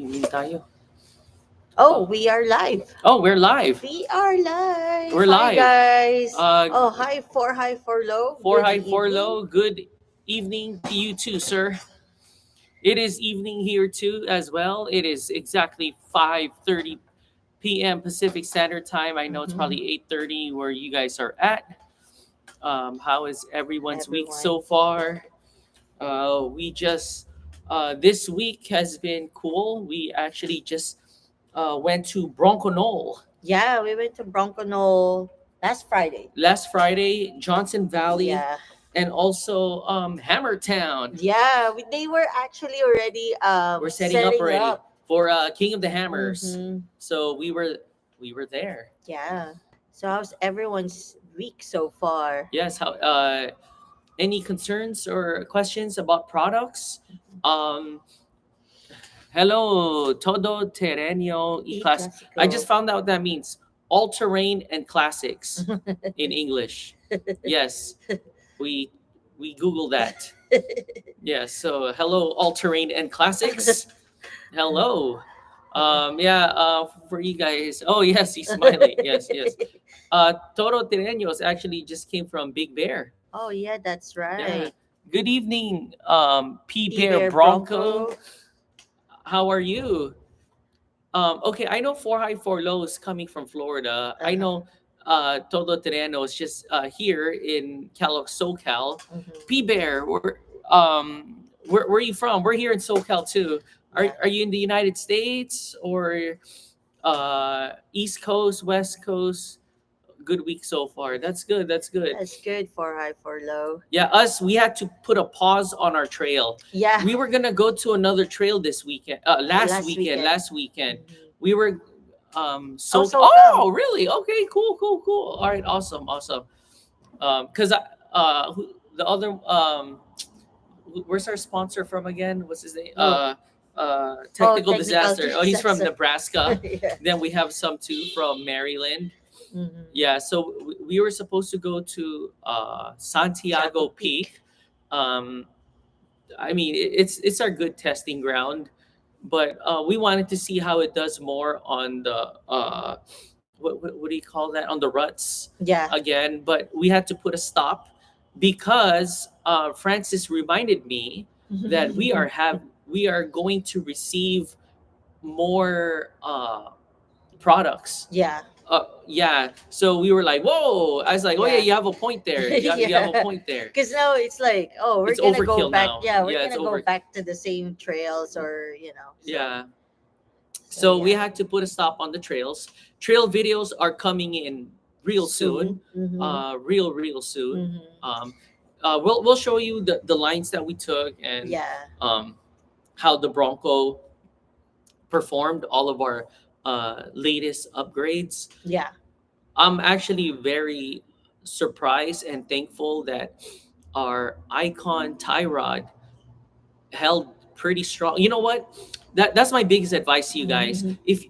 Hindi tayo. Oh, we are live. Oh, we're live. We are live. We're Hi, live. guys. Uh, Oh, hi for low. for Good high, for evening. low. Good evening to you too, sir. It is evening here too, as well. It is exactly 5:30 p.m. Pacific Standard Time. I know it's Mhm. probably 8:30 where you guys are at. How is everyone's week Everyone. so far? We just This week has been cool. We actually just went to Bronco Knoll Yeah, we went to Bronco Knoll last Friday. last Friday, Johnson Valley, Yeah. and also Hammertown. Yeah, they were actually already We're setting up setting already up. for King of the Hammers. Mm-hmm. So we were there. Yeah. So how's everyone's week so far? Yes. How? Any concerns or questions about products? Um, Hello, todo terreno y E class. I just classical. found out that means all terrain and classics in English. Yes, we we Google that. Yes. So hello, all terrain and classics. Hello. Yeah. For you guys. Oh yes, he's smiling. Yes, yes. Todo terrenos actually just came from Big Bear. Oh yeah, that's Yeah. right. Good evening, P P Bear Bear Bronco. Bronco. How are you? Okay, I know four high, four low is coming from Florida. I Uh-huh. know Todo Terreno is just here in SoCal. Hmm. P Bear, where are you from? We're here in SoCal too. Yeah. Are you in the United States or East Coast, West Coast? Good week so far. That's good. That's good. That's good for high for low. Yeah, we had to put a pause on our trail. Yeah. We were gonna go to another trail this weekend. Last Last weekend. weekend. Last weekend, Mhm. we were Oh, so. SoCal. Oh, really? Okay, cool, cool, cool. All right, awesome, awesome. Cause the other where's our sponsor from again? What's his name? Oh, oh, Technical technical Disaster. Oh, he's from disaster. Nebraska. Yeah. Then we have some too from Maryland. Hmm. Yeah, so we were supposed to go to Chaco Santiago Peak. Peak. Um, I mean, it's our good testing ground, but we wanted to see how it does more on the what do you call that, on the ruts Yeah. again. But we had to put a stop because Francis reminded me that we are going to receive more products. Yeah. Yeah, so we were like, whoa. I was like, oh yeah, Yeah. you have a point there. You have a Yeah. point there. Because now it's like, oh, we're It's gonna go overkill back. now. Yeah, we're Yeah, it's gonna go over. back to the same trails, or So, Yeah. so So we yeah. had to put a stop on the trails. Trail videos are coming in real soon. Soon. Mm-hmm. Real soon. Mm-hmm. Um, we'll show you the lines that we took and Yeah. um, how the Bronco performed all of our latest upgrades. Yeah. I'm actually very surprised and thankful that our icon tie rod held pretty strong. You know what? That's my biggest advice to you guys. Mm-hmm. If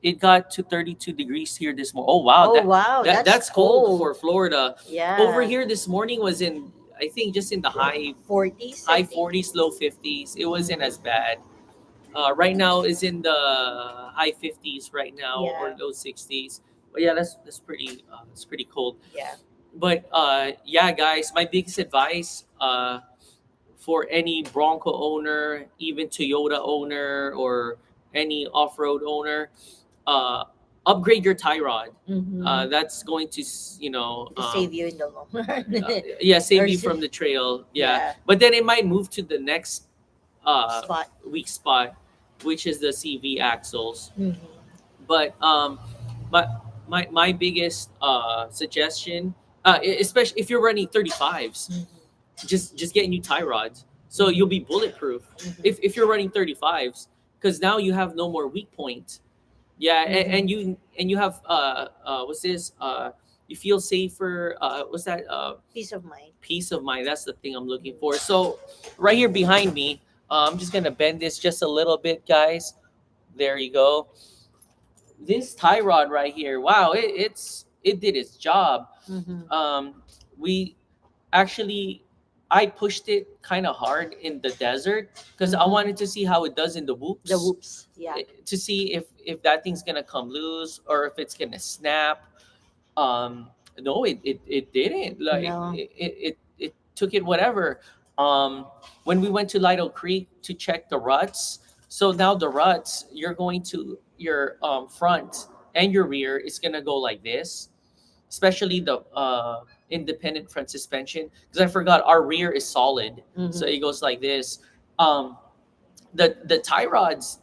it got to 32 degrees here this morning. Oh wow, Oh wow, that's that's cold cold. for Florida. Over Yeah. here this morning was in, I think, just in the 40s, I high think. 40s, low 50s. It wasn't as Mhm. bad. Right now is in the high 50s right now, or Yeah. low 60s. But yeah, that's pretty cold. Yeah. But yeah, guys, my biggest advice for any Bronco owner, even Toyota owner, or any off-road owner, uh, upgrade your tie rod. Mm-hmm. That's going to To save you in the long run. yeah, save Or you from the trail. Yeah, yeah, but then it might move to the next uh, spot. weak spot, which is the CV axles. Mm-hmm. But my my biggest suggestion, especially if you're running 35s, Mm-hmm. just get new tie rods so you'll be bulletproof. Mm-hmm. If you're running 35s, because now you have no more weak point. Yeah, Mm-hmm. and you have what's this? You feel safer. What's that? Peace of mind. Peace of mind. That's the thing I'm looking for. So right here behind me, I'm just gonna bend this just a little bit, guys. There you go. This tie rod right here. Wow, it did its job. Mm-hmm. We actually I pushed it kind of hard in the desert because I Mhm. wanted to see how it does in the The whoops, whoops. Yeah. to see if that thing's gonna come loose or if it's gonna snap. um no, it didn't. Like No. it took it whatever. When we went to Lido Creek to check the ruts, so now the ruts, you're going to your front and your rear is gonna go like this, especially the independent front suspension, because I forgot our rear is solid, so Mhm. it goes like this. The tie rods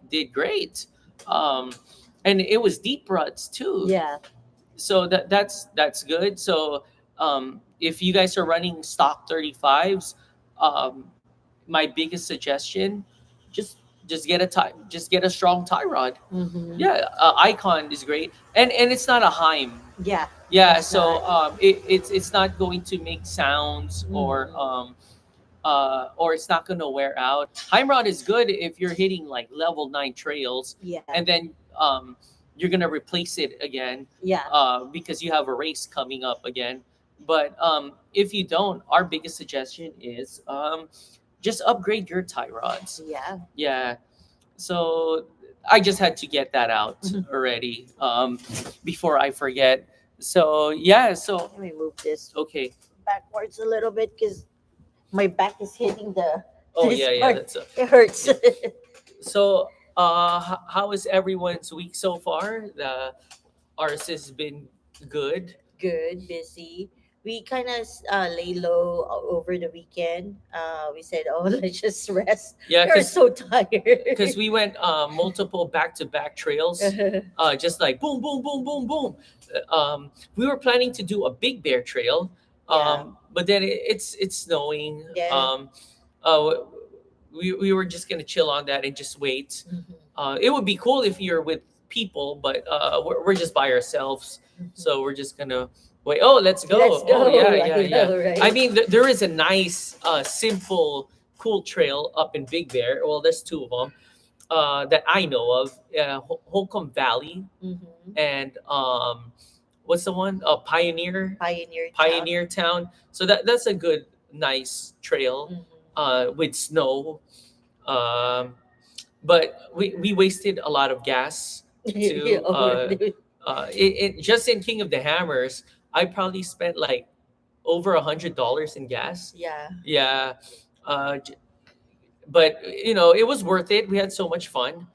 did great. And it was deep ruts too, Yeah. so that's good. So if you guys are running stock 35s, um, my biggest suggestion, just just get a strong tie rod. Mhm. Yeah, Icon is great, and it's not a Heim. Yeah. Yeah, It's so not. it's not going to make sounds, Mhm. or it's not going to wear out. Heim rod is good if you're hitting like level 9 trails, Yeah. and then you're going to replace it again, Yeah. because you have a race coming up again. But if you don't, our biggest suggestion is just upgrade your tie rods. Yeah. Yeah, so I just had to get that out Mhm. already, before I forget. So yeah, so Let me move this okay. backwards a little bit because my back is hitting the Oh this yeah, yeah, part. that's a It hurts. yeah. So how is everyone's week so far? Ours has been good. Good, busy. We kind of lay low over the weekend. We said, "Oh, let's just rest." Yeah, We're so because tired. we went multiple back to back trails, just like boom, boom, boom, boom, boom. We were planning to do a Big Bear Trail, Yeah. but then it's snowing. Yeah. Uh, we were just gonna chill on that and just wait. Mhm. It would be cool if you're with people, but we're just by ourselves, Mhm. so we're just gonna wait. Oh, let's Let's go. Oh yeah, go. yeah, I yeah. know, I right? mean, there is a nice, simple, cool trail up in Big Bear. Well, there's two of them that I know of. Holcomb Valley Mm-hmm. and what's the one? Pioneer Pioneer Town. Pioneer Town. So that's a good, nice trail, Mm-hmm. with snow. Um, but we wasted a lot of gas to Over the, just in King of the Hammers. I probably spent like over $100 in gas. yeah. Yeah, uh, j- but it was worth it. We had so much fun.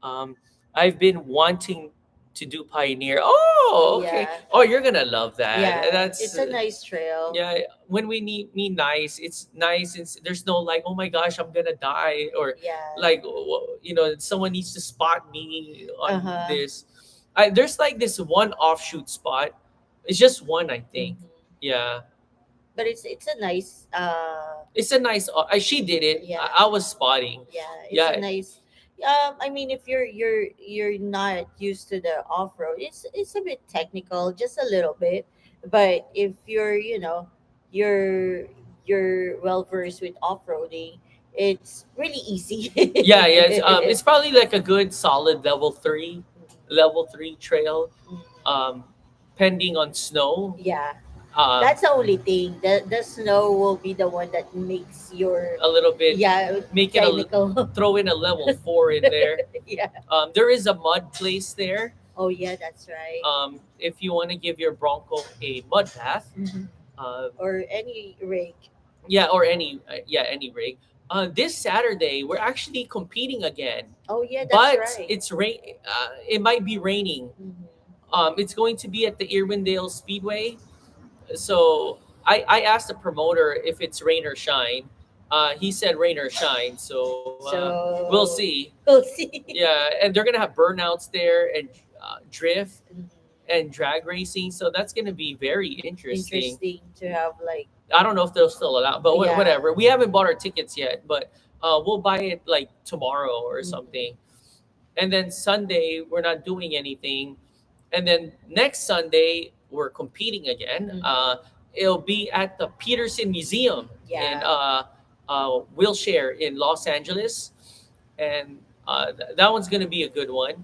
Um, I've been wanting to do Pioneer. Oh, okay. Yeah. Oh, you're gonna love that. Yeah. That's It's a nice trail. yeah. When we need me nice, it's nice. There's no like, oh my gosh, I'm gonna die, or Yeah. like, someone needs to spot me Uh on huh. this. There's like this one offshoot spot. It's just one, I think. Hmm. Yeah, But it's a nice it's a nice. She did it. yeah. I was spotting. Yeah, it's a Yeah, nice. I mean, if you're not used to the off road, it's a bit technical, just a little bit. But if you're you're well versed with off roading, it's really easy. yeah, yeah. It's probably like a good solid level 3 trail, Mhm. um, pending on snow. Yeah, Um, that's the only thing. The snow will be the one that makes your a little bit, yeah make it technical. throw in a level 4 in there. Yeah. There is a mud place there. Oh yeah, that's right. If you want to give your Bronco a mud bath, Mhm. uh, Or any rig. yeah, or any rig. This Saturday we're actually competing again, Oh yeah, that's but right. it's rain. It might be raining. Mhm. It's going to be at the Irwindale Speedway. So I asked the promoter if it's rain or shine. He said rain or shine. So we'll So see. we'll see. Yeah, and they're gonna have burnouts there and drift Mhm. and drag racing. So that's gonna be very interesting. Interesting to have like I don't know if they'll still allow, but yeah. whatever. We haven't bought our tickets yet, but we'll buy it like tomorrow or Mhm. something. And then Sunday we're not doing anything, and then next Sunday we're competing again. Mhm. It'll be at the Peterson Museum in Yeah. Wilshire in Los Angeles, and that one's gonna be a good one.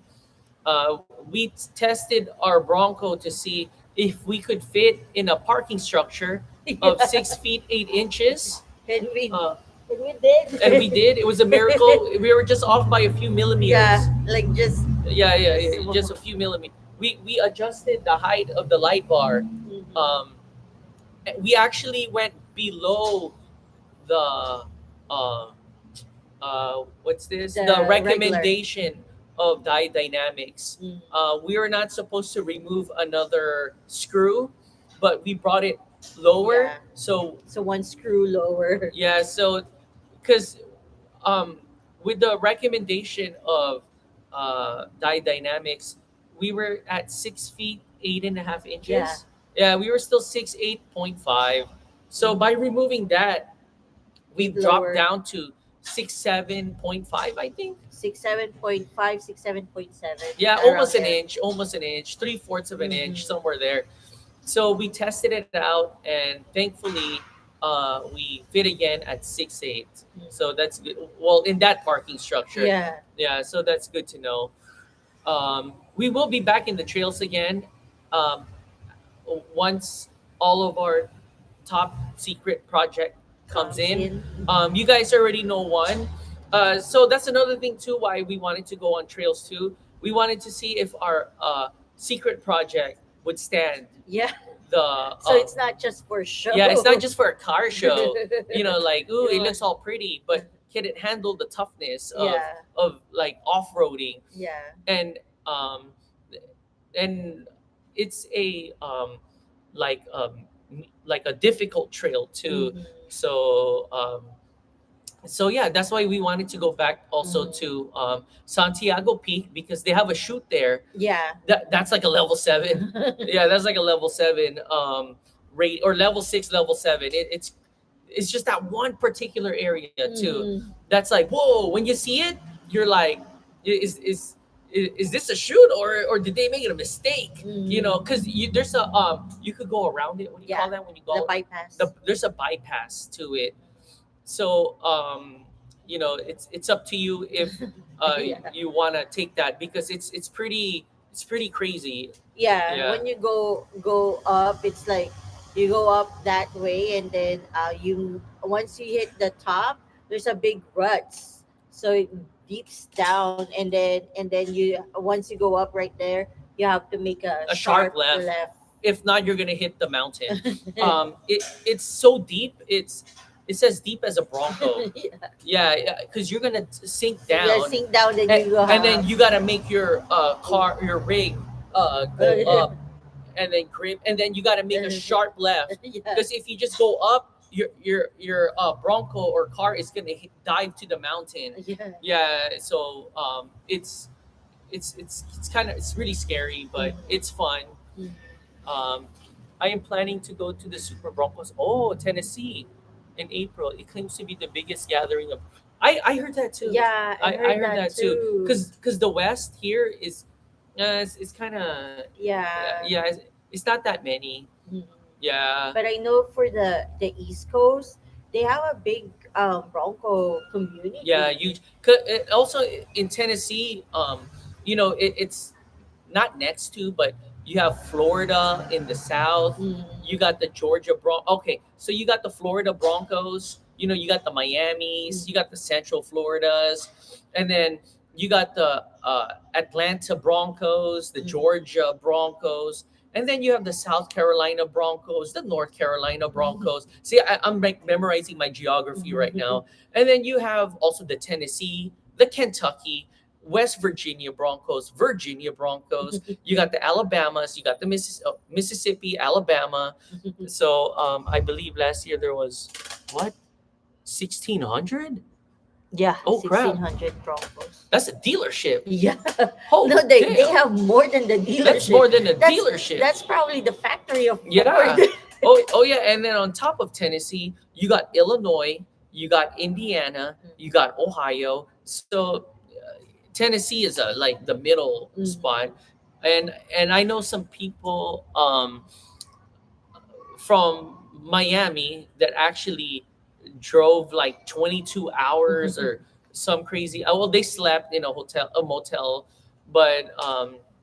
We tested our Bronco to see if we could fit in a parking structure of Yeah. 6 feet 8 inches. And we Uh, and we did. and we did. It was a miracle. We were just off by a few Yeah, millimeters. like Yeah, yeah, just yeah, just a small. few millimeters. We adjusted the height of the light bar. Mhm. Um, we actually went below the uh, what's this? The The regular. recommendation of die dynamics. Mhm. We were not supposed to remove another screw, but we brought it lower. Yeah. So So one screw lower. yeah, so because um, with the recommendation of die dynamics, we were at 6 feet 8.5 inches. Yeah. Yeah, we were still 6'8.5". So by Mhm. removing that, Bit we've dropped lower. down to 6'7.5", I think. 6'7.5", 6'7.7", Yeah, around almost an there. inch, almost an inch, 3/4 of an inch, Mm-hmm. somewhere there. So we tested it out, and thankfully, we fit again at 6'8". So that's good. Well, in that parking structure, Yeah. yeah. So that's good to know. We will be back in the trails again um, once all of our top secret project comes Comes in. in. You guys already know one. So that's another thing too. Why we wanted to go on trails too. We wanted to see if our secret project would stand Yeah. the So it's not just for yeah, it's not show. just for a car show. Like, ooh, You it want- looks all pretty, but can it handle the toughness yeah. of like off-roading? Yeah. And um and it's a like um like a difficult trail too. Mm-hmm. So yeah, that's why we wanted to go back also Mm-hmm. to Santiago Peak, because they have a shoot there. Yeah. That's like a level 7. Yeah, that's like a level 7 rate, or level 6, level 7. It's just that one particular area too. Mm-hmm. That's like, whoa, when you see it, you're like, is is is this a shoot, or did they make it a mistake? Mm-hmm. Because there's a you could go around it. What do you Yeah. call that when you The go? bypass. There's a bypass to it. So it's up to you if Yeah. you want to take that, because it's pretty crazy. Yeah, Yeah, when you go up, it's like you go up that way, and then you once you hit the top, there's a big ruts, so it deeps down, and then you once you go up right there, you have to make a a sharp sharp left. left. If not, you're gonna hit the mountain. It's so deep. It says deep as a Bronco. Yeah. Yeah, yeah, because you're gonna sink So you down, sink down, then and, you go and then up. you gotta make your your rig go Yeah. up, and then grip, and then you gotta make a sharp left. Yeah. Because if you just go up, your Bronco or car is gonna dive to the mountain. Yeah. Yeah, so it's kind of, it's really scary, but it's fun. Mhm. Um, I am planning to go to the Super Broncos. Oh, Tennessee, in April. It claims to be the biggest gathering of. I heard that too. Yeah, I I heard heard that that too. too. Cause the West here is, it's kind of, Yeah. yeah, it's not that many. Mhm. Yeah, But I know for the East Coast, they have a big Bronco yeah, community. you. Also in Tennessee, it's not next to, but you have Florida in the south. You Mm-hmm. got the Georgia Okay, so you got the Florida Broncos. You got the Miamis. You got the Central Floridas, and then you got the Atlanta Broncos, the Georgia Broncos, and then you have the South Carolina Broncos, the North Carolina Broncos. See, I'm like memorizing my geography right Mm-hmm. now. And then you have also the Tennessee, the Kentucky, West Virginia Broncos, Virginia Broncos. You got the Alabamas, you got the Mississippi, Alabama. So I believe last year there was what, 1,600? Yeah, Oh sixteen crap! hundred Broncos. That's a dealership. Yeah, no, Holy they damn! have more than the That's dealership. more than a That's dealership. that's probably the factory of Ford. Yeah. Oh yeah. And then on top of Tennessee, you got Illinois, you got Indiana, you got Ohio. So Tennessee is like the middle spot, Mhm. and I know some people from Miami that actually drove like 22 hours or some crazy. Well, they slept in a motel, but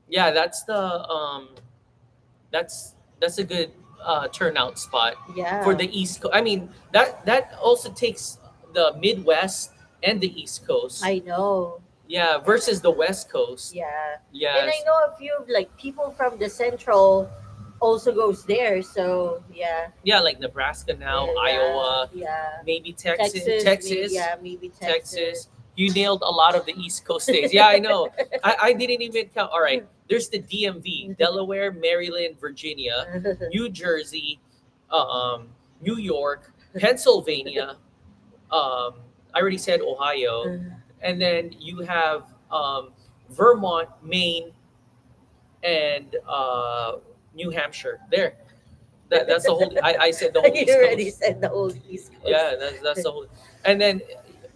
yeah, that's a good turnout spot for Yeah, the East Coast. I mean, that also takes the Midwest and the East Coast. I know. Yeah, versus the West Coast. Yeah, and I Yes. know a few of like people from the central also goes there. So yeah, Yeah, like Nebraska now, yeah, Iowa, yeah. maybe Texas. Texas, maybe Texas. yeah, maybe Texas. Texas. You nailed a lot of the East Coast states. Yeah, I know. I didn't even count. All right. There's the DMV, Delaware, Maryland, Virginia, New Jersey, um, New York, Pennsylvania. I already said Ohio. And then you have Vermont, Maine, and New Hampshire. There. That's the whole. I said the whole You East already Coast. said the whole East Coast. Yeah, that's the whole. And then,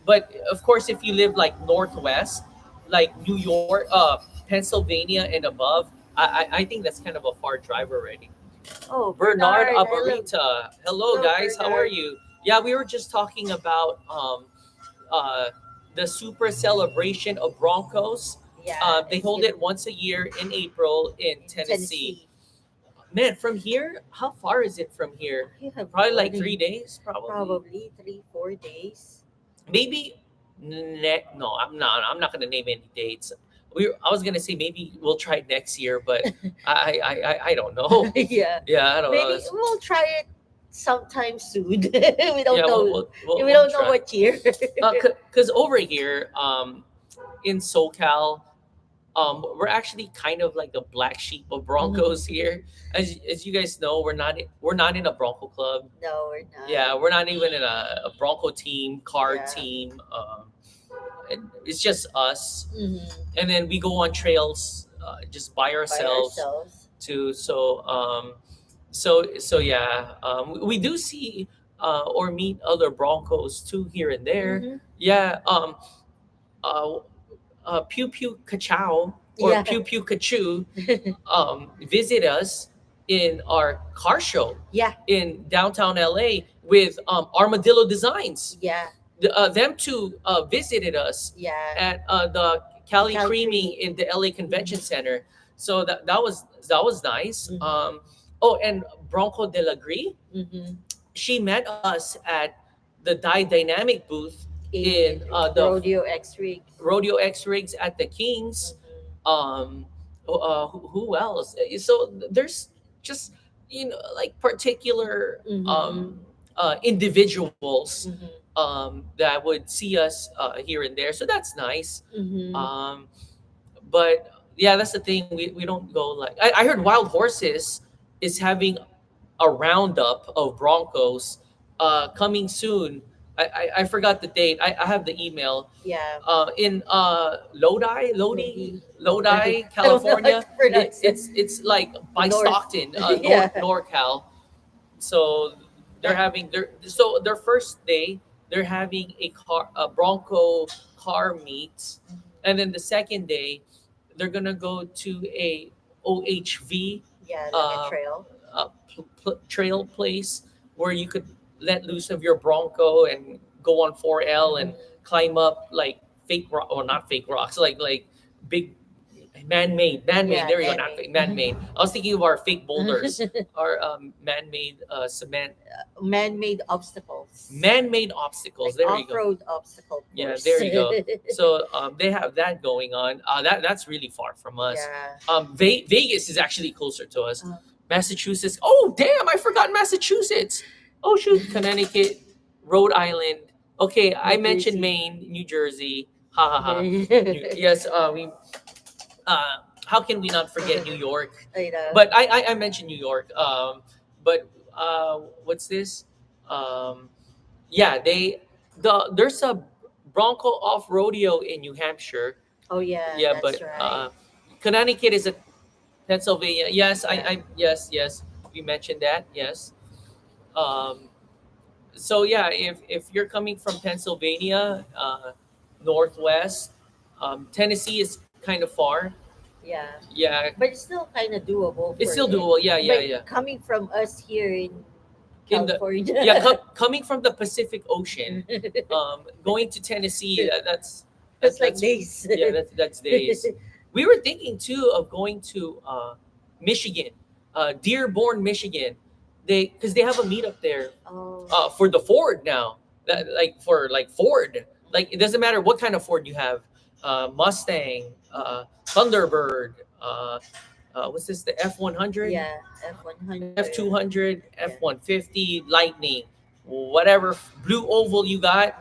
but of course, if you live like Northwest, like New York, Pennsylvania, and above, I think that's kind of a far drive already. Oh, Bernard Bernard, Abarita, hello hello, guys, how are Bernard. you? Yeah, we were just talking about uh, the super celebration of Broncos. Yeah, They it's hold in it once a year in April in Tennessee. Tennessee. Man, from here, how far is it from here? You have Probably no like idea. 3 days, probably. Probably 3, 4 days. Maybe no, I'm not gonna name any dates. I was gonna say maybe we'll try it next year, but I don't know. Yeah, Yeah, I don't know. maybe we'll try it sometime soon. We don't Yeah, know. We we'll don't know try. what year. Cause over here, in SoCal, we're actually kind of like the black sheep of Broncos here. As you guys know, we're not in a Bronco club. No, we're Yeah, not. we're not even in a Bronco team, car Yeah. team. It's just us, Mm-hmm. and then we go on trails just by By ourselves ourselves. too. So yeah, we do see or meet other Broncos too here and there. Mm-hmm. Yeah, uh, Pew Pew Kachow or Yeah. Pew Pew Kachoo visit us in our car show Yeah. in downtown LA with Armadillo Designs. Yeah. Them two visited us Yeah. at the Cali Cali Creaming Creaming. in the LA Convention Center. So that was nice. Mm-hmm. Oh, and Bronco de la Gris, Mm-hmm. she met us at the Dynamic booth in In the Rodeo X rigs. Rodeo X Rigs at the Kings. Mm-hmm. Who else? So there's just like particular Mm-hmm. individuals Mm-hmm. that would see us here and there. So that's nice. Mm-hmm. But yeah, that's the thing. We don't go like I heard Wild Horses is having a roundup of Broncos coming soon. I forgot the date. I have the email. Yeah. In Lodi, Lodi. I don't know how California. to pronounce it. It's like by North. Stockton, Yeah. NorCal. So they're having their first day. They're having a Bronco car meet, and then the second day, they're gonna go to a OHV Yeah, like a uh, trail. trail place where you could let loose of your Bronco and go on 4L and climb up like fake rock or not fake rocks, like big man-made. Yeah, There you go, not man-made. fake, man-made. I was thinking of our fake boulders, our man-made cement, Man-made obstacles. man-made obstacles. Like There you go. off-road obstacle Yeah, course. there you go. So they have that going on. That's really far from us. Yeah. Vegas is actually closer to us. Uh, Massachusetts. Oh damn! I forgot Massachusetts. Oh shoot! Connecticut, Rhode Island. Okay, I New mentioned Jersey. Maine, New Jersey. Ha ha ha. Yes. We. How can we not forget New York? I know. But I mentioned New York. But what's this? Um, yeah, there's a Bronco off rodeo in New Hampshire. Oh yeah, Yeah, that's but right. Connecticut is a Pennsylvania. Yes, Yeah. yes, we mentioned that. Yes. Um, so yeah, if you're coming from Pennsylvania, Northwest, Tennessee is kind of far. Yeah. Yeah, But it's still kind of doable it's for still it. doable. Yeah, yeah, But yeah. coming from us here in In the California. yeah, coming from the Pacific Ocean, going to Tennessee, It's like that's this. yeah, that's days. We were thinking too of going to Michigan, Dearborn, Michigan. because they have a meetup there Oh. for the Ford now. Like for like Ford, like it doesn't matter what kind of Ford you have, Mustang, Thunderbird, what's this? The F 100, Yeah, F 200, Yeah. F 150, Lightning, whatever blue oval you got.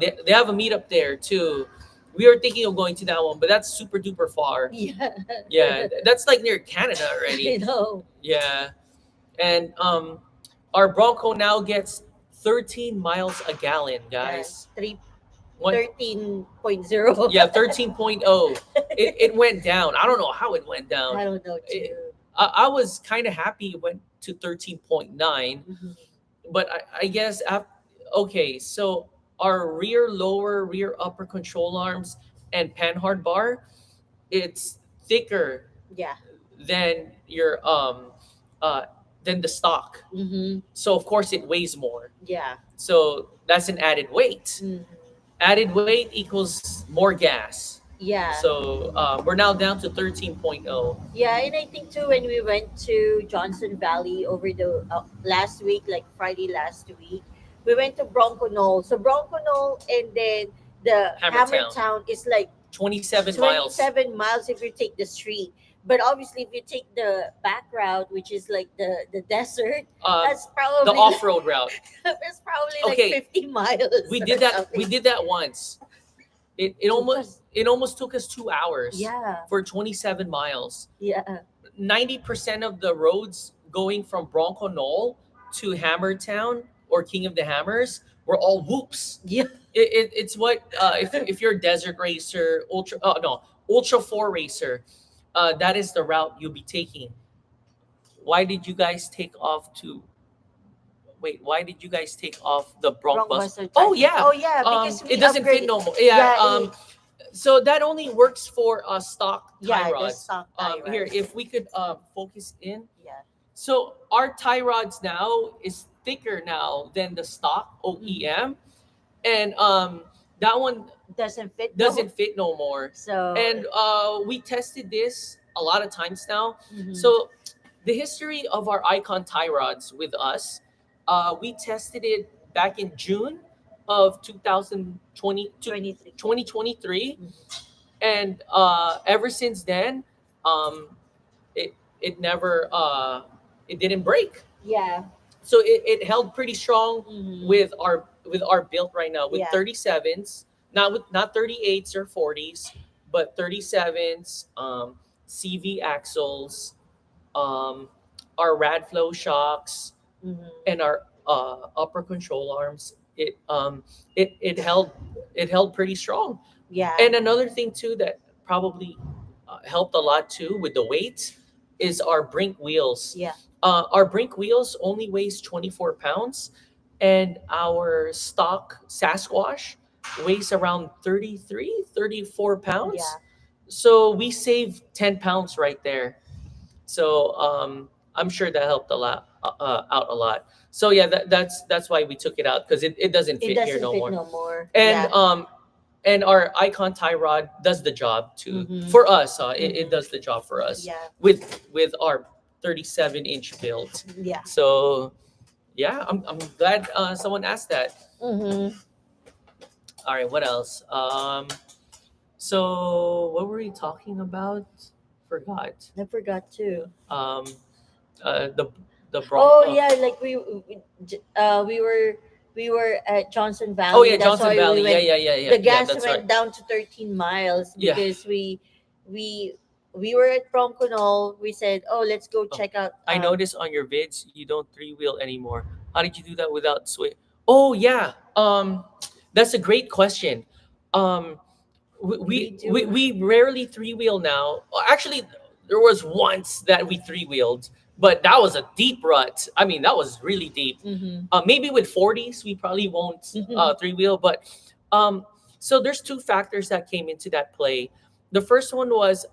They have a meetup there too. We are thinking of going to that one, but that's super duper far. Yeah. Yeah, that's like near Canada already. I know. Yeah, and our Bronco now gets 13 miles a gallon, Yeah. guys. Three One, 13.0. yeah, 13.0. It went down. I don't know how it went down. I don't know It, too. I was kind of happy it went to 13.9, Mhm. but I guess okay, so our rear lower, rear upper control arms and panhard bar, it's thicker Yeah. than your uh than the stock. Mm-hmm. So of course it weighs more. Yeah. So that's an added weight. Mm-hmm. Added weight equals more gas. Yeah. So we're now down to 13.0. Yeah, and I think too when we went to Johnson Valley over the last week, like Friday last week, we went to Bronco Knoll. So Bronco Knoll and then the Hammertown, Hammertown is like 27 miles. 27 miles if you take the street. But obviously, if you take the back route, which is like the desert, that's The probably off-road route. that's probably like Okay, 50 miles. we or did that. something. We did that once. It Took almost us- it almost took us 2 hours Yeah, for 27 miles. yeah, 90% of the roads going from Bronco Knoll to Hammertown or King of the Hammers were all whoops. yeah. It's what if you're a desert racer, ultra no, ultra 4 racer, that is the route you'll be taking. Why did you guys take off to wait? Why did you guys take off the Bronc bus? Blockbuster Oh time. yeah, Oh yeah, because we it doesn't fit upgraded. no more. Yeah, Yeah, so that only works for stock tie yeah, the rods. stock tie Here, rods. if we could focus in. Yeah. So our tie rods now is thicker now than the stock Mhm. OEM, and that one Doesn't fit. doesn't fit no more. So. And we tested this a lot of times now. Mhm. So the history of our Icon tie rods with us, we tested it back in June of 2020 to 23. 2023, Mhm. and ever since then, um, it never it didn't break. Yeah. So it held pretty strong Mhm. with our build right now with Yeah. 37s, not 38s or 40s, but 37s, CV axles, um, our rad flow shocks, Mhm. and our upper control arms. It it held pretty strong. Yeah. And another thing too that probably helped a lot too with the weight is our brink wheels. Yeah. Our brink wheels only weighs 24 pounds, and our stock Sasquatch weighs around 33, 34 Yeah. pounds. So we save 10 pounds right there. So I'm sure that helped a lot out a lot. So yeah, that's why we took it out because it doesn't It fit here doesn't no fit more. no more. And Yeah. our Icon tie rod does the job too Mhm. for us. It Mhm. does the job for us Yeah. with our 37-inch build. Yeah. So yeah, I'm glad someone asked that. Mm-hmm. All right, what else? So what were we talking about? Forgot. I forgot too. Um, the Oh Bronco. yeah, like we were at Johnson Oh Valley. yeah, That's Johnson why we Valley. Yeah, went. yeah, yeah, yeah. The Yeah, gas that's right. went down to 13 miles Yeah. because we we were at Bronco Knoll. We said, oh, let's go Oh, check out. I noticed on your vids you don't three wheel anymore. How did you do that without sway? Oh yeah. That's a great question. Um, We do. we rarely three wheel now. Well, actually, there was once that we three wheeled, but that was a deep rut. I mean, that was really deep. Mm-hmm. Maybe with 40s we probably won't three wheel, but um, so there's two factors that came into that play. The first one was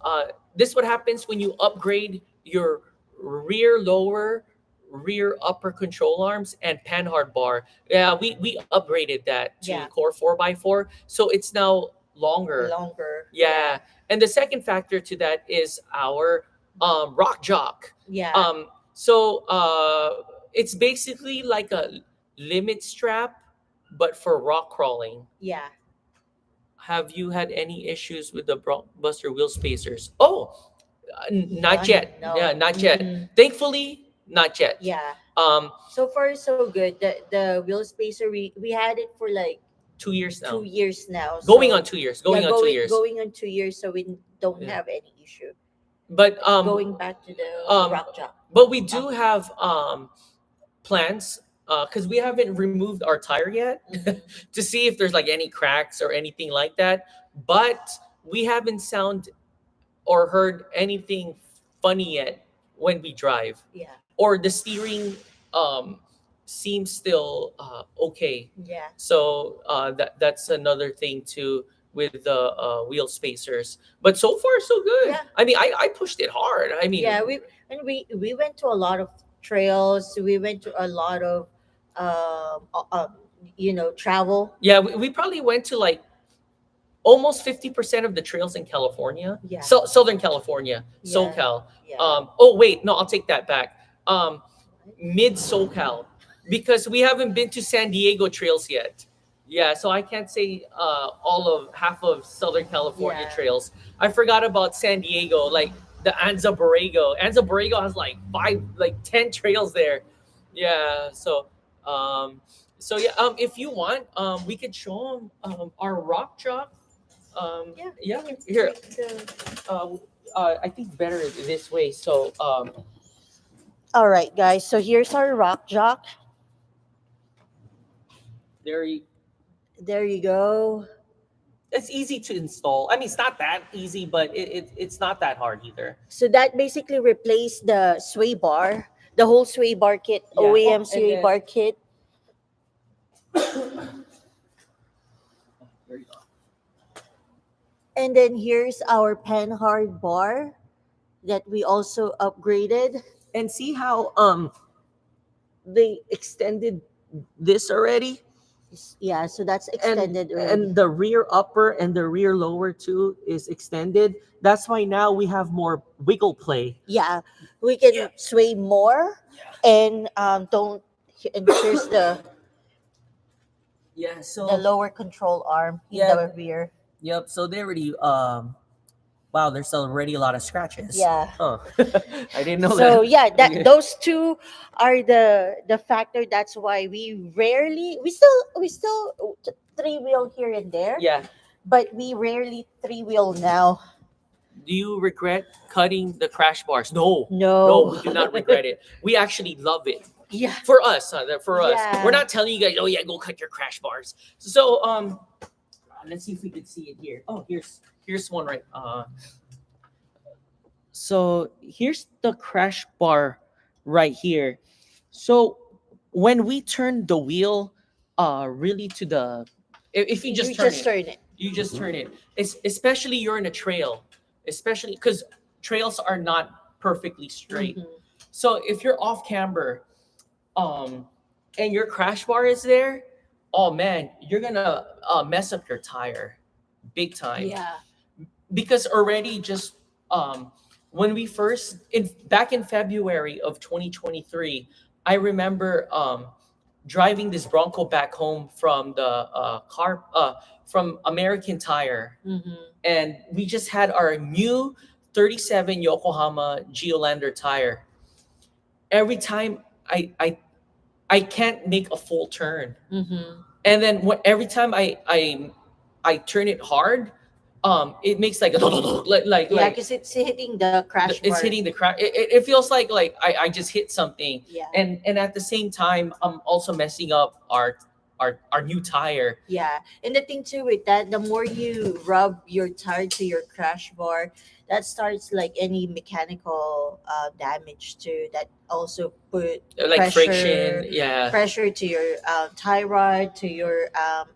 this what happens when you upgrade your rear lower, rear upper control arms and panhard bar. Yeah, we upgraded that to Yeah. core 4x4, so it's now longer. Longer. Yeah. And the second factor to that is our rock jock. Yeah. So it's basically like a limit strap, but for rock crawling. Yeah. Have you had any issues with the Buster wheel spacers? Oh, not None. yet. Yeah, No. not yet. Mm-mm. Thankfully, not yet. Yeah. Um, So far so good. The wheel spacer, we had it for like 2 years two now. years now. Going on So 2 years. yeah, Going on 2 years. going on 2 years, so we don't Yeah. have any issue. But Going back to the um, rock job. but we do have plans because we haven't removed our tire yet Mhm. to see if there's like any cracks or anything like that. But we haven't sound or heard anything funny yet when we drive, Yeah. or the steering um, seems still okay. Yeah. So that's another thing too with the wheel spacers. But so far so good. Yeah. I mean, I pushed it hard. I mean, Yeah, we went to a lot of trails. We went to a lot of travel. yeah, we probably went to like almost 50% of the trails in California. Yeah. So Southern California, Yeah. SoCal. Yeah. Oh wait, no, I'll take that back. Mid SoCal, because we haven't been to San Diego trails yet. Yeah, so I can't say all of half of Southern California Yeah. trails. I forgot about San Diego, like the Anza Borrego. Anza Borrego has like 10 trails there. Yeah, um, yeah, if you want, we could show them our rock chalk. Yeah. Yeah, We can here. take the. Uh, I think better this way. So All right, guys. So here's our rock jock. there you There you go. it's easy to install. I mean, it's not that easy, but it's not that hard either. So that basically replaced the sway bar, the whole sway bar kit, Yeah. Oh, OEM and sway then- bar kit. There you go. And then here's our pen hard bar that we also upgraded. And see how they extended this already, Yeah, so that's and extended already. and the rear upper and the rear lower too is extended. That's why now we have more wiggle play. Yeah, we can Yeah. sway more, Yeah. and don't. And here's Yeah. the So lower control arm in Yeah. the rear. yep. So they already wow, there's already a lot of scratches. Yeah. Huh. I didn't know So that. yeah, Okay. those two are the factor. That's why we still three wheel here and there, Yeah. but we rarely three wheel now. Do you regret cutting the crash bars? No. No. No, we do not regret it. We actually love it. Yeah. For us, for us. Yeah. We're not telling you guys, oh yeah, go cut your crash bars. So let's see if we can see it here. Oh, here's one right. So here's the crash bar right here. So when we turn the wheel really to the if you just turn it, turn it. you just turn it. It's especially you're in a trail, especially because trails are not perfectly straight. Mhm. So if you're off camber, and your crash bar is there, oh man, you're gonna mess up your tire, big time. Yeah. Because already just when we first in back in February of 2023, I remember driving this Bronco back home from the car from American Tire, Mm-hmm. and we just had our new 37 Yokohama Geolander tire. Every time I can't make a full turn, Mm-hmm. and then every time I turn it hard, it makes like a Yeah, because it's hitting the crash bar. it's hitting the crack. It feels like I just hit something, Yeah. and at the same time I'm also messing up our new tire. Yeah, and the thing too with that, the more you rub your tire to your crash bar, that starts like any mechanical damage too. That also put Like friction, yeah. pressure to your tie rod, to your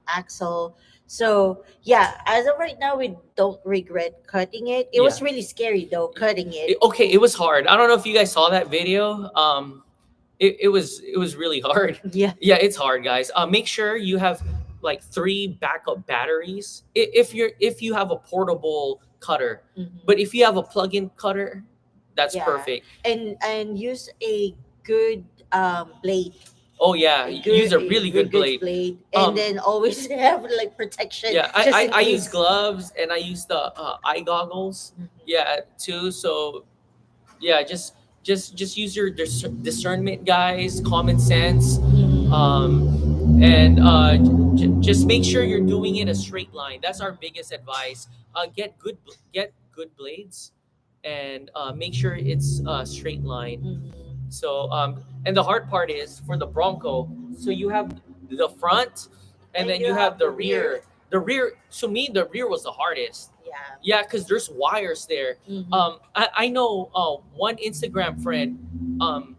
axle. So yeah, as of right now, we don't regret cutting it. It was Yeah. really scary though, cutting it. Okay, it was hard. I don't know if you guys saw that video. It was really hard. Yeah. Yeah, it's hard, guys. Make sure you have like 3 backup batteries if you have a portable cutter. Mhm. But if you have a plug-in cutter, that's Yeah. perfect. And use a good blade, Oh yeah, use a a really good good blade. blade, and Um, then always have like protection yeah, just in I use case. gloves and I use the eye goggles. Mhm. Yeah, too. So yeah, just use your discernment, guys. Common sense. And just make sure you're doing it a straight line. That's our biggest advice. Get good blades, and make sure it's a straight line. Mhm. So and the hard part is for the Bronco. So you have the front, and And then you you have have the the rear. rear. The rear, to me, the rear was the hardest. Yeah. Yeah, because there's wires there. Mhm. I know one Instagram friend, um,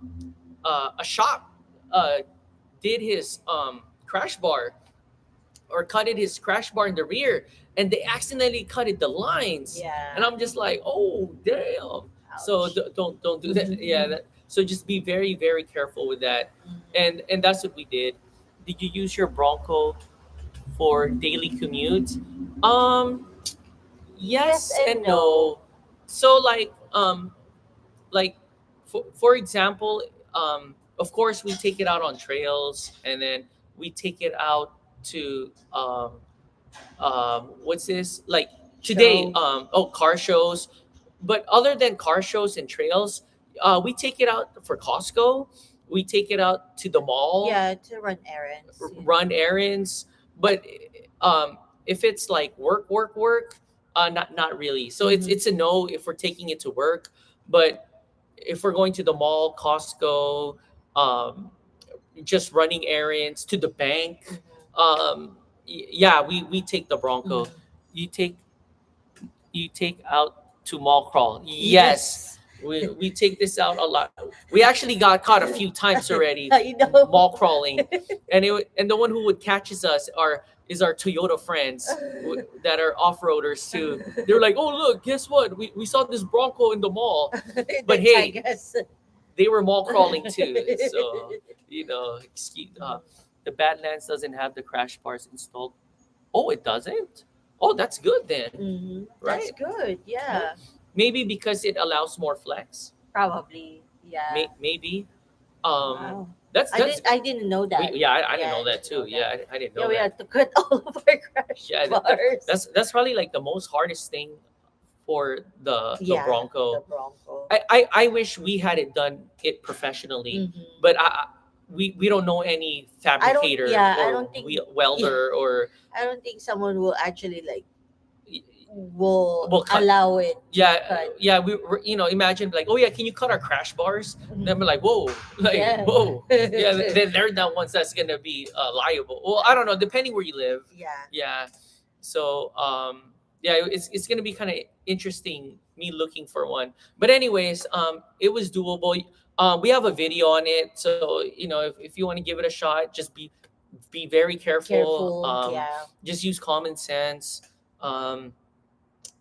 a shop uh, did his crash bar or cutted his crash bar in the rear, and they accidentally cutted the lines, and Yeah. I'm just like, oh damn. So Ouch. don't do that. Yeah, Mhm. so just be very careful with that, Mhm. and that's what we did. Did you use your Bronco for daily commute? Um, Yes yes and and no. no. So like for example, of course we take it out on trails, and then we take it out to what's this like today, Show. car shows. But other than car shows and trails, we take it out for Costco, we take it out to the mall, Yeah, to run errands. Yeah. run errands. But if it's like work, not really. So Mhm. it's a no if we're taking it to work. But if we're going to the mall, Costco, um, just running errands to the bank, yeah, we take the Bronco. Mhm. You take you take out to mall crawl. Yes, Yes. we take this out a lot. We actually got caught a few times already You know. mall crawling, and the one who would catches us are is our Toyota friends that are off roaders too. They're like, oh look, guess what? We saw this Bronco in the mall, but They hey, tag us. they were mall crawling too. So the Badlands doesn't have the crash bars installed. Oh, it doesn't. Oh, that's good then, That's right? good. No, Yeah. maybe because it allows more flex. Probably. Yeah. Maybe. Um, Wow. that's I didn't know we that. yeah, I didn't Yeah, I know that didn't too. know that. Yeah, I didn't Yeah, know we that. had to cut all of our crash Yeah, bars. that's probably like the most hardest thing for the Yeah, the Bronco. Bronco. I wish we had it done it professionally, Mm-hmm. but we don't know any I don't. fabricator Yeah, I or don't think. Yeah, welder or I don't think someone will actually like will will cut. allow it to Yeah, cut. yeah. Imagine like, oh yeah, can you cut our crash bars? Then we're Mhm. like, whoa, like Yeah. whoa. Yeah, then they're the ones that's gonna be liable. Well, I don't know, depending where you live. Yeah. Yeah. So yeah, it's gonna be kind of interesting me looking for one. But anyways, it was doable. We have a video on it, so if you want to give it a shot, just be very careful. Careful. Yeah. Just use common sense. Um,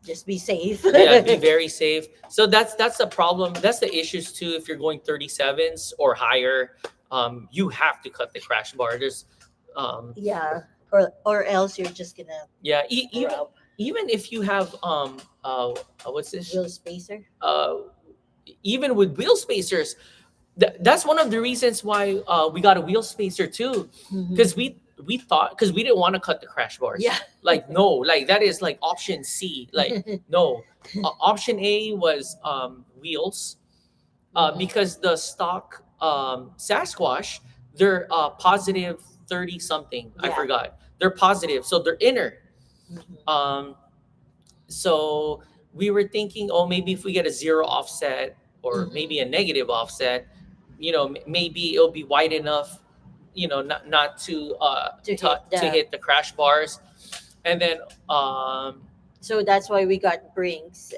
Just be safe. yeah, be very safe. So that's the problem. That's the issues too. If you're going 37s or higher, you have to cut the crash bar. There's um, Yeah. Or else you're just gonna yeah, rub even if you have what's this wheel spacer. uh even with wheel spacers, that's one of the reasons why we got a wheel spacer too, because Mhm. we thought, because we didn't want to cut the crash bars. Yeah. Like no, like that is like option C. Like no, option A was wheels, Mhm. because the stock Sasquatch, they're positive 30 something. I Yeah. forgot. They're positive, so they're inner. Mhm. Um, so we were thinking, oh, maybe if we get a zero offset or maybe a Mhm. negative offset, maybe it'll be wide enough, not To hit to the hit the crash bars. And then so that's why we got Brinks.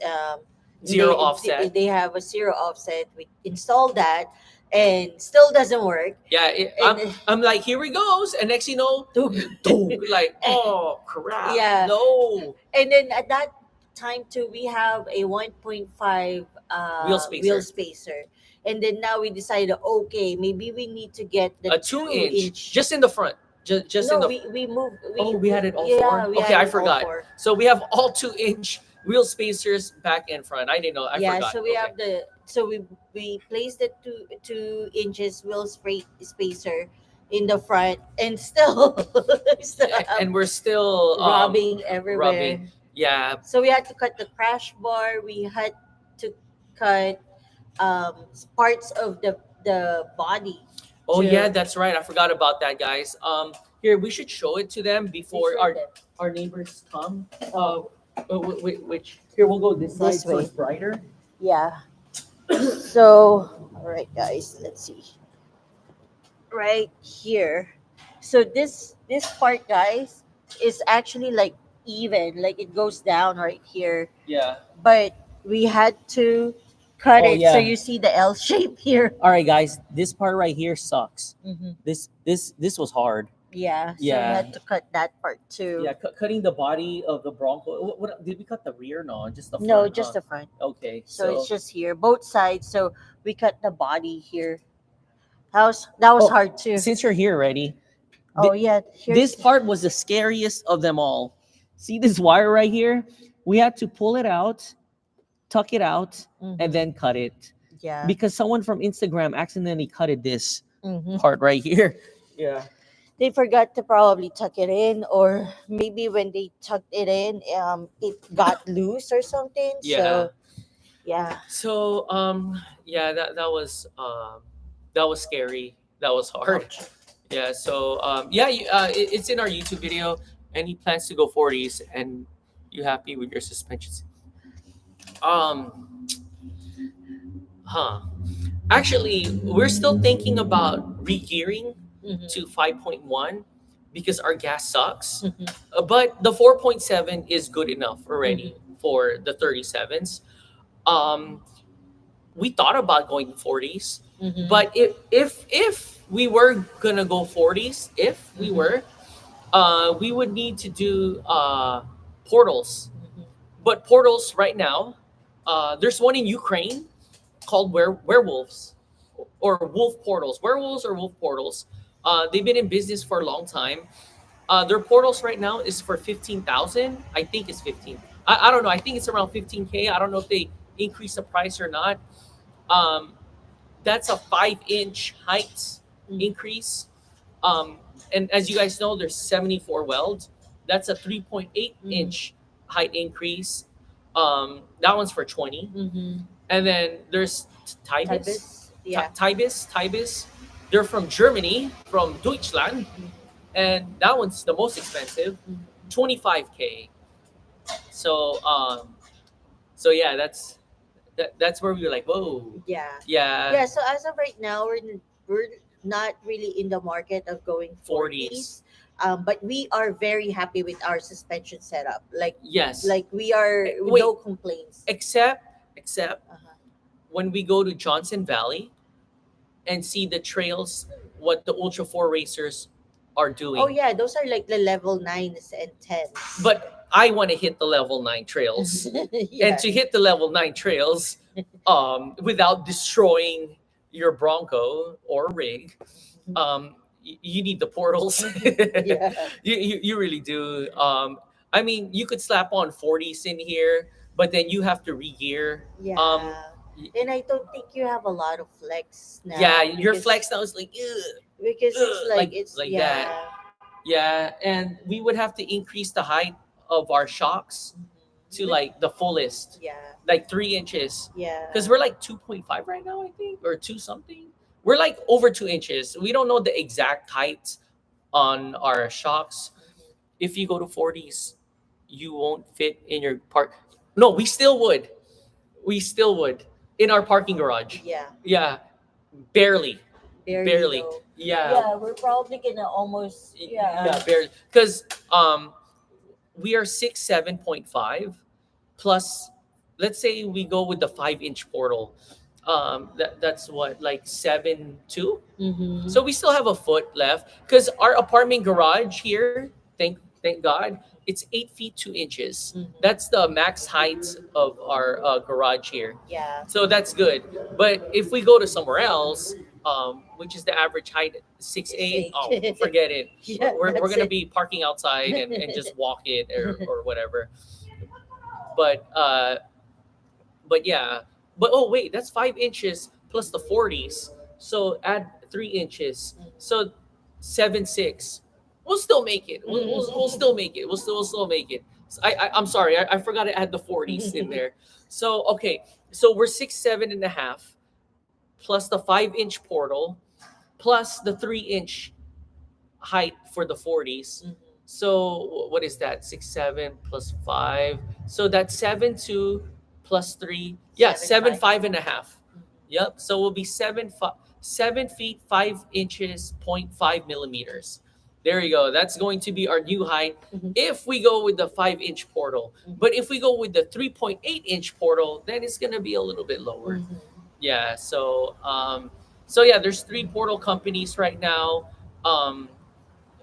zero offset. They have a zero offset. We installed that, and still doesn't work. Yeah, And I'm like, here he goes, and next you know, like, oh crap, yeah, no. and then at that time too, we have a 1.5 Wheel wheel spacer, spacer, and then now we decided, okay, maybe we need to get the a 2 inch, 2 inch. just in the front, just in No, the. we moved. Oh, we had it all Yeah, four. we Okay, had I it all forgot. four. So we have all 2 inch wheel spacers back and front. I didn't know. I Yeah, forgot. so we Okay. have the so we placed the 2 inches wheel spacer in the front, and still still have And we're still rubbing rubbing. everywhere. Yeah. So we had to cut the crash bar. We had to cut parts of the body Oh yeah, to that's right. I forgot about that, guys. Here we should show it to them before show our them. our neighbors come. Oh, Which here we'll go this side this so way. it's brighter. Yeah. So, all right, guys, let's see. Right here. So this part, guys, is actually like even, like it goes down right here. Yeah. But we had to cut Oh it so yeah. you see the L shape here. All right, guys. This part right here sucks. Hmm. This was hard. Yeah, so we Yeah. had to cut that part too. Yeah, cutting the body of the Bronco. What did we cut the rear? No, just the front. No, just the front. Okay. So it's just here, both sides. So we cut the body here. That was Oh, hard too. since you're here, ready? Oh yeah, This here's part was the scariest of them all. See this wire right here? We had to pull it out, tuck it out, Mhm. and then cut it Yeah. because someone from Instagram accidentally cutted this Mhm. part right here. Yeah. They forgot to probably tuck it in, or maybe when they tucked it in, it got loose or something. Yeah. So yeah. So yeah, that was scary. That was hard. Ouch. Yeah. So yeah, it's in our YouTube video, and he plans to go 40s. And you happy with your suspensions? Um, huh. Actually, we're still thinking about re-gearing Mhm. to 5.1 because our gas sucks. Mhm. But the 4.7 is good enough already Mm-hmm. for the 37s. Um, we thought about going 40s, Mhm. but if we were gonna go 40s, if we Mhm. were, we would need to do portals. Mhm. But portals right now, there's one in Ukraine called werewolves or wolf portals. Werewolves or wolf portals. They've been in business for a long time. Their portals right now is for 15,000. I think it's 15. I don't know. I think it's around 15K. I don't know if they increase the price or not. Um, that's a 5-inch height increase. Um, and as you guys know, there's 74 welds. That's a 3.8 inch height increase. That one's for 20. Mm-hmm. And then there's Tibis. Tibis. Yeah. Tibis. They're from Germany, from Deutschland, and that one's the most expensive, 25K. So so yeah, that's where we were like, whoa, Yeah. yeah, Yeah. So as of right now, we're not really in the market of going 40s. 40s. But we are very happy with our suspension setup. Yes. Like we are Wait. no complaints. Except Uh-huh. when we go to Johnson Valley and see the trails, what the Ultra 4 racers are doing. Oh yeah, those are like the level 9s and 10s. But I want to hit the level 9 trails. Yeah. And to hit the level 9 trails without destroying your Bronco or rig, you need the portals. Yeah. You really do. I mean, you could slap on 40s in here, but then you have to re-gear. Yeah. Y- And I don't think you have a lot of flex now. yeah, your because- flex now is like, ugh, because it's like it's like yeah. that. Yeah, and we would have to increase the height of our shocks to like the fullest, Yeah. like 3 inches. Yeah. Because we're like 2.5 right now, I think, or 2 something. We're like over 2 inches. We don't know the exact height on our shocks. If you go to 40s, you won't fit in your park. No, we still would. We still would in our parking garage. Yeah. Yeah, barely. Barely. Low. Yeah. Yeah, we're probably gonna almost Yeah, barely. Because we are 6'7.5" plus, let's say we go with the 5-inch portal. That's what, like 7'2". Mm-hmm. So we still have a foot left because our apartment garage here, thank God, it's 8 feet 2 inches. Mhm. That's the max height of our garage here. Yeah. So that's good. But if we go to somewhere else, which is the average height 6'8", oh, forget it. Yeah, we're that's gonna it. be parking outside and just walk it or whatever. But yeah, But oh wait, that's 5 inches plus the 40s. So add 3 inches. So 7.6. We'll still make it. We'll still make it. We'll still make it. I'm sorry. I forgot to add the 40s in there. So okay. So we're 6, 7.5 plus the 5 inch portal plus the 3 inch height for the 40s. So what is that? 6, 7 plus 5. So that's 7, 2 plus 3. Yeah, 7, 5.5. Yep. So we'll be 7 feet 5 inches 0.5 millimeters. There you go. That's going to be our new height if we go with the 5 inch portal. But if we go with the 3.8 inch portal, then it's gonna be a little bit lower. Yeah. So yeah, there's three portal companies right now. Um,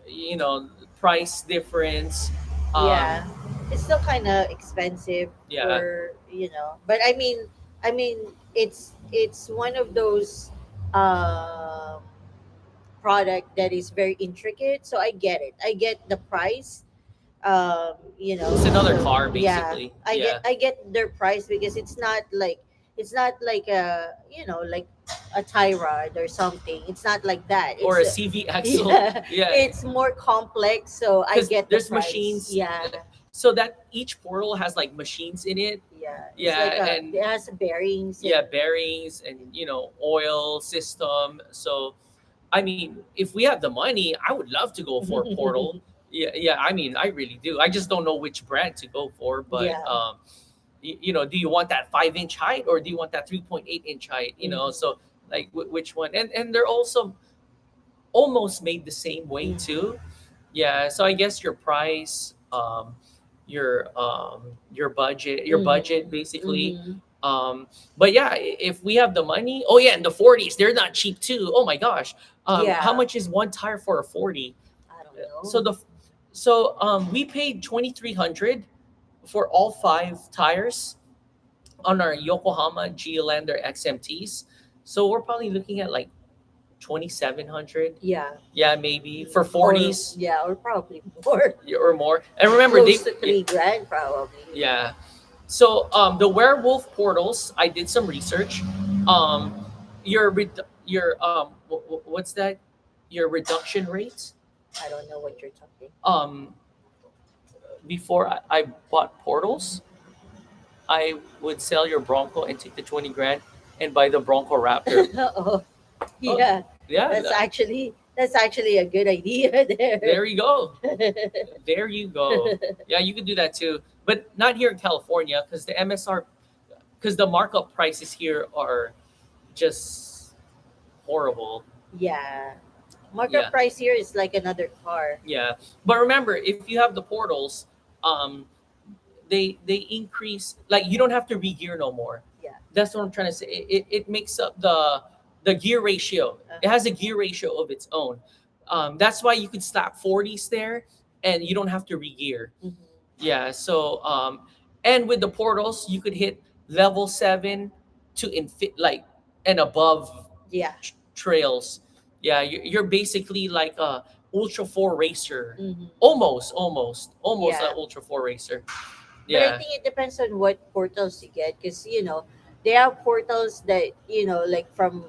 you know, price difference. Yeah, it's still kind of expensive Yeah. for, but I mean it's one of those um product that is very intricate, so I get it. I get the price. It's another So car yeah, basically. I get Yeah. I get their price because it's not like a, like a Tyrod or something. It's not like that. Or It's a CV axle. yeah, Yeah. it's more complex, so I Because get the there's price. machines. Yeah, So that each portal has like machines in it. yeah. It's like Yeah, and it has bearings yeah, and bearings and oil system. So I mean, if we have the money, I would love to go for a portal. Yeah, yeah. I mean, I really do. I just don't know which brand to go for. But yeah. do you want that 5 inch height or do you want that 3.8 inch height? Mhm. So like which one? And they're also almost made the same way Mhm. too. Yeah. So I guess your price, your budget Mhm. basically. Mhm. Um, but yeah, if we have the money, oh yeah, and the 40s, they're not cheap too. Oh my gosh. How Yeah. much is one tire for a 40? I don't So know. we paid 2,300 for all five tires on our Yokohama Geolandar XMTs. So we're probably looking at like 2,700. Yeah. Yeah, maybe for Or 40s yeah, or probably more. or more. And remember, Close to 3 grand probably. yeah. So the werewolf portals, I did some research. Um, what's that? Your reduction rate. I don't know what you're talking. Um, before I bought portals, I would sell your Bronco and take the 20 grand and buy the Bronco Raptor. Oh, Oh, yeah. yeah. That's actually a good idea there. There you go. There you go. Yeah, you could do that too, but not here in California because the MSR, because the markup prices here are just horrible. Yeah. Yeah, Market price here is like another car. yeah. But remember, if you have the portals, um, they increase. Like you don't have to re-gear no more. Yeah. That's what I'm trying to say. It makes up the gear ratio. It Uh-huh. has a gear ratio of its own. That's why you could slap 40s there, and you don't have to re-gear. Mhm. Yeah. So and with the portals, you could hit level 7 to like and above Yeah. trails. Yeah, you're basically like a Ultra 4 racer. Mhm. Almost an Yeah. Ultra 4 racer. But I Yeah. think it depends on what portals you get, because they have portals that, from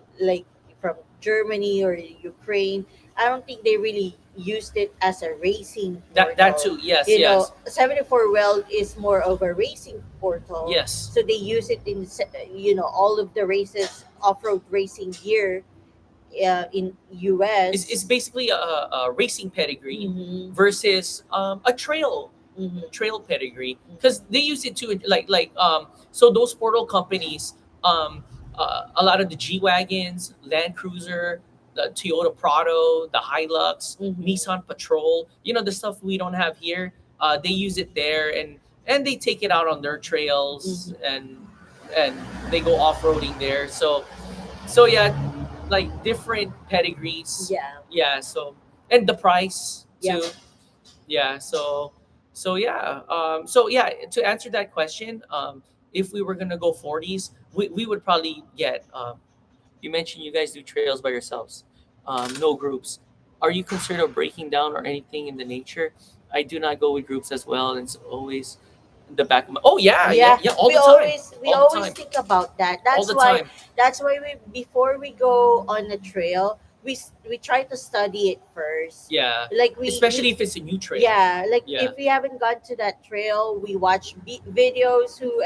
Germany or Ukraine. I don't think they really used it as a racing That portal. too. Yes, yes. 74 Weld is more of a racing portal, Yes. so they use it in all of the races, off-road racing gear, in It's US. basically a racing pedigree Mm-hmm. versus a Mm-hmm. trail pedigree because they use it to so those portal companies, a lot of the G wagons, Land Cruiser, the Toyota Prado, the Hilux, Mm-hmm. Nissan Patrol, the stuff we don't have here. They use it there, and they take it out on their trails, Mm-hmm. and they go off roading there. So yeah, like different pedigrees. Yeah. Yeah. So and the price Yep. too. Yeah. So yeah. To answer that question, if we were gonna go 40s, we would probably get. You mentioned you guys do trails by yourselves, no groups. Are you concerned of breaking down or anything in the nature? I do not go with groups as well, and it's always the back of my. Oh yeah, yeah, Yeah, yeah. All the time, we all the always time, think about that. all the time. That's why we before we go on a trail, we try to study it first. Yeah, Like we especially if it's a new trail. yeah, like Yeah. if we haven't gone to that trail, we watch videos Who-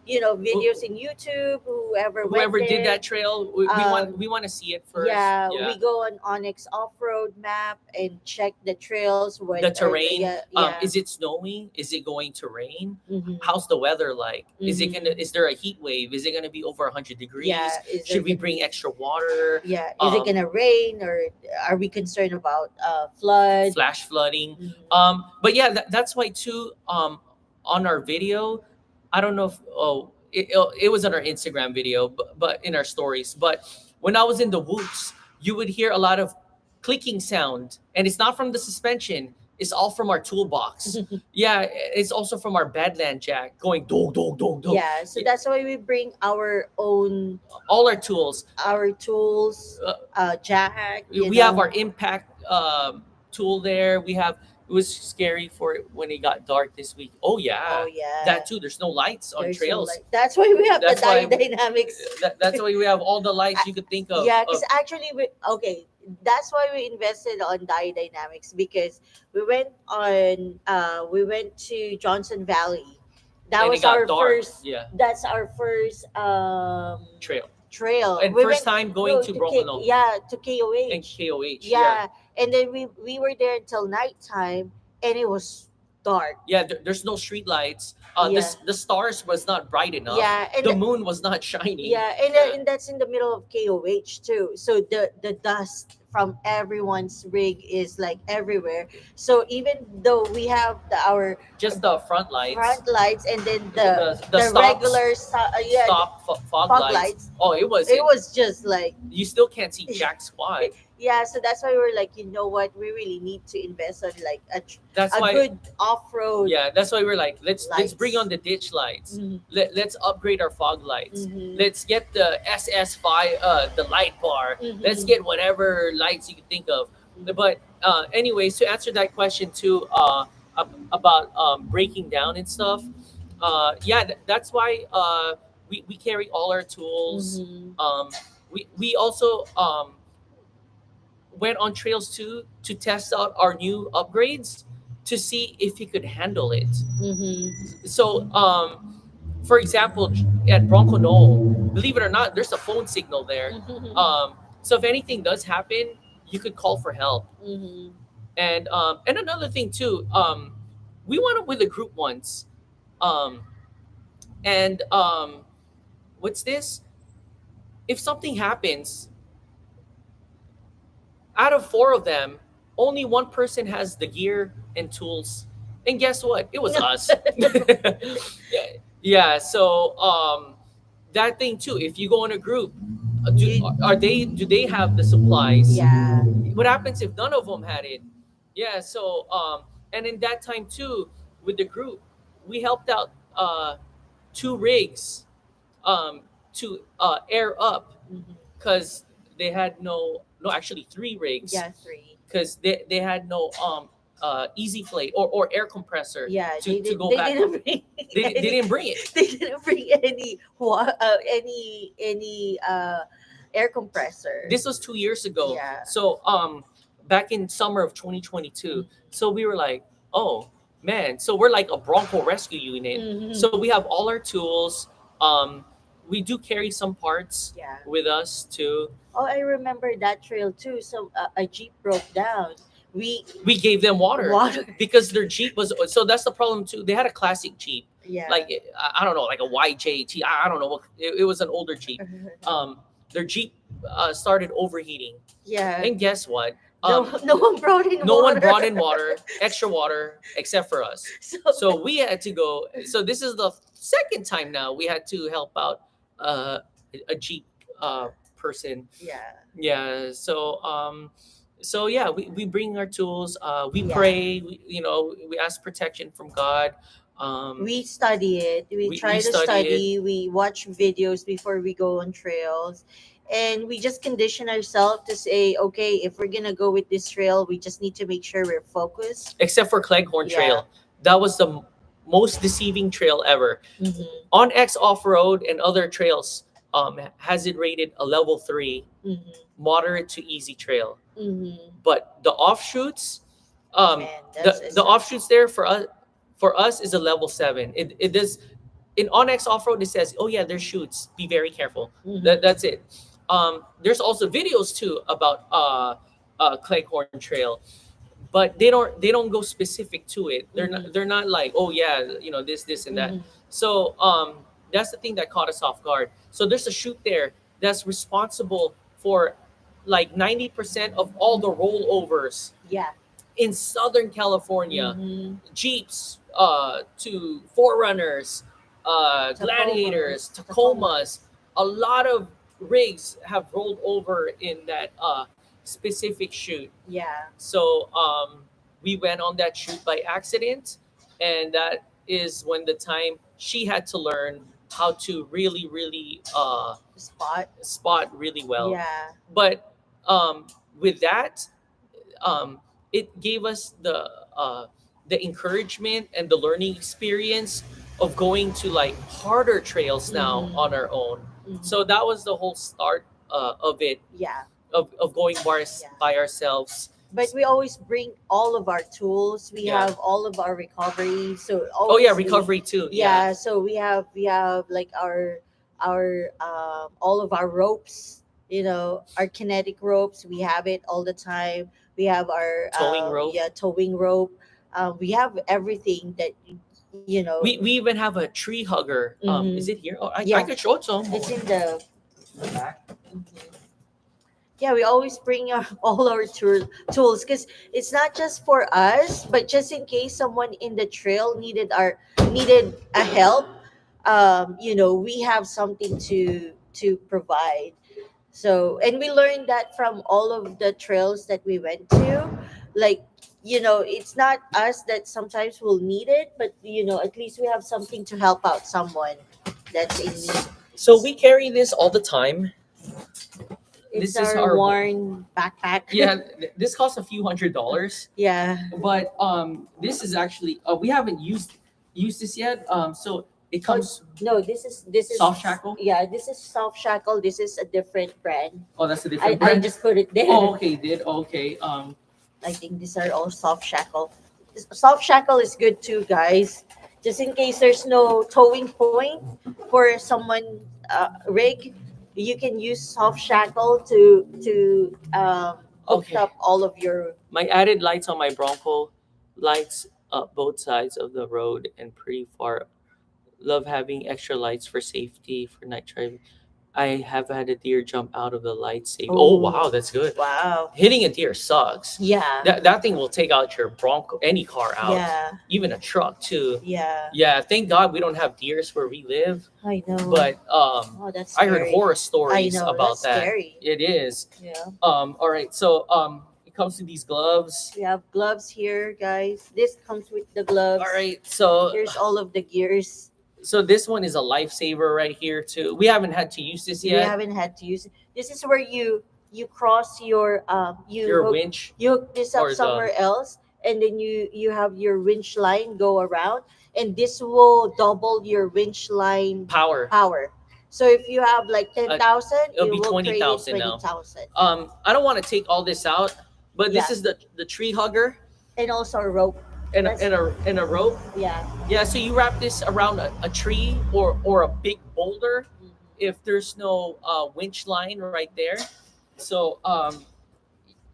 videos in YouTube, whoever went Whoever did there. that trail, Um, we want to see it first. yeah, Yeah. we go on Onyx off-road map and check the trails when The or terrain. yeah, yeah. Is it snowing? Is it going to rain? Mm-hmm. How's the weather like? Mm-hmm. Is there a heat wave? Is it gonna be over 100 degrees? Yeah, is there Should we gonna bring be extra water? yeah, is it Um, gonna rain or are we concerned about flood? Flash flooding. Mhm. But yeah, that's why too. On our video, I don't know if it was on our Instagram video, but in our stories. But when I was in the woods, you would hear a lot of clicking sound, and it's not from the suspension. It's all from our toolbox. Yeah, it's also from our badland jack going dog dog dog dog. Yeah, so that's why we bring our own All our tools. our tools, Uh, jack, we have our impact tool there. We have. It was scary for it when it got dark this week. Oh yeah, Oh yeah. that too. There's no lights on There's no trails. light. That's why we have the That's why dynamics. that's why we have all the lights you could think of. Yeah, because actually, that's why we invested on dynamics because we went to Johnson Valley. That And it was got our dark. first. Yeah, That's our first trail. trail. And We first went time going to Bronco yeah, to and KOH. KOH. Yeah, and then we were there until nighttime, and it was dark. Yeah. There's no street lights. Yeah. The stars was not bright enough. Yeah, The moon was not shining. yeah, and that's in the middle of KOH too. So the dust from everyone's rig is like everywhere. So even though we have our Just the front lights. front lights and then The the stops, regular yeah, stop fog, fog lights. lights. Oh, it was just like You still can't see jack squat. yeah. So that's why we're like, you know what, we really need to invest on like That's a why. good off-road. Yeah, that's why we're like, let's bring Lights. on the ditch lights. Mhm. Let's upgrade our fog lights. Mhm. Let's get the SS5, the light bar. Let's Mhm. get whatever lights you can think of. But anyways, to answer that question too, about breaking down and stuff. Yeah, that's why we carry all our tools. Mhm. We also went on trails too to test out our new upgrades to see if he could handle it. Mhm. So, for example, at Bronco Knoll, believe it or not, there's a phone signal there. Mhm. So if anything does happen, you could call for help. Mhm. And another thing too, we went with a group once, um, and what's this? If something happens, out of four of them, only one person has the gear and tools. And guess what? It was us. Yeah, yeah. So that thing too. If you go in a group, do they have the supplies? Yeah. What happens if none of them had it? Yeah. So and in that time too, with the group, we helped out two rigs to air up Mhm. because they had no actually three rigs Yeah, three. because they had no easy plate or air compressor Yeah, to go they back. didn't bring They didn't bring it. they didn't bring any air compressor. This was 2 years ago. Yeah. So back in summer of 2022. So we were like, oh man, so we're like a Bronco rescue unit. Mhm. So we have all our tools. We do carry some parts Yeah. with us too. Oh, I remember that trail too. So a jeep broke down. We gave them water Water. because their Jeep was, so that's the problem too. They had a classic Jeep, Yeah. like I don't know, like a YJT. I don't know what it was, an older Jeep. Their Jeep started overheating, yeah. and guess what? No one brought in No water. one brought in water, extra water, except for us. So, So we had to go. So this is the second time now we had to help out a Jeep person. yeah. Yeah. So yeah, we bring our tools. We Yeah. pray. We ask protection from God. We study it. We try we to study study. We watch videos before we go on trails. And we just condition ourselves to say, okay, if we're going to go with this trail, we just need to make sure we're focused. except for Cleghorn Yeah. Trail. That was the most deceiving trail ever. Mm-hmm. On X Off Road and other trails has it rated a level 3, Mm-hmm. moderate to easy trail. Mm-hmm. But the offshoots, um, Man, that's the offshoots there for us is a level 7. It does in Onyx Off Road. It says, oh yeah, there's shoots. Be very careful. Mm-hmm. That's it. There's also videos too about Cleghorn Trail, but they don't go specific to it. Mm-hmm. They're not like, oh yeah, this and that. Mm-hmm. So that's the thing that caught us off guard. So there's a chute there that's responsible for like 90% of all the rollovers Yeah. in Southern California. Mm-hmm. Jeeps to Forerunners, Gladiators, Tacomas. A lot of rigs have rolled over in that specific chute. Yeah. So we went on that shoot by accident, and that is when the time she had to learn how to really, really Spot. spot really well. Yeah. But with that, um, it gave us the encouragement and the learning experience of going to like harder trails now Mm-hmm. on our own. Mm-hmm. So that was the whole start of it, Yeah. of going Yeah. by ourselves. But we always bring all of our tools. We Yeah. have all of our recovery. So Oh yeah, obviously, recovery too. yeah. So we have like our all of our ropes. Our kinetic ropes. We have it all the time. We have our Towing rope. yeah, towing rope. We have everything that We even have a tree hugger. Is Mhm. it here? Oh, I Yeah. could show it to him. It's in the Back. yeah, we always bring our, all our tools because it's not just for us, but just in case someone in the trail needed a help. We have something to provide. So, and we learned that from all of the trails that we went to. Like, it's not us that sometimes will need it, but at least we have something to help out someone that's in need. So we carry this all the time. It's This is our our worn backpack. yeah. This costs a few $100s, Yeah. but this is actually we haven't used this yet. So it comes No, this is soft shackle. Yeah, this is soft shackle. This is a different brand. Oh, that's a I, different I brand. just put it there. Oh, okay, did okay. I think these are all soft shackle. Soft shackle is good too, guys. Just in case there's no towing point for someone rig, you can use soft shackle to hook Okay. up all of your. My added lights on my Bronco lights up both sides of the road and pretty far. Love having extra lights for safety for night driving. I have had a deer jump out of the light safe. Oh wow, that's good. Wow. Hitting a deer sucks. Yeah. That thing will take out your Bronco, any car out, Yeah. even a truck too. Yeah. Yeah, thank God we don't have deers where we live. I know. But Oh, that's I heard scary. horror I stories know, about that's that. scary. It is. Yeah. All right. So it comes to these gloves. We have gloves here, guys. This comes with the gloves. All right. So Here's all of the gears. this one is a lifesaver right here too. We haven't had to use this We yet. haven't had to use it. This is where you cross your Your winch. you hook this up or the- somewhere else, and then you have your winch line go around, and this will double your winch line Power. power. So if you have like 10,000, it'll it be will 20,000 create now. 20,000. I don't want to take all this out, but this Yeah. is the tree hugger And also a rope. and That's- and a rope. Yeah. Yeah, so you wrap this around a tree or a big boulder if there's no winch line right there. So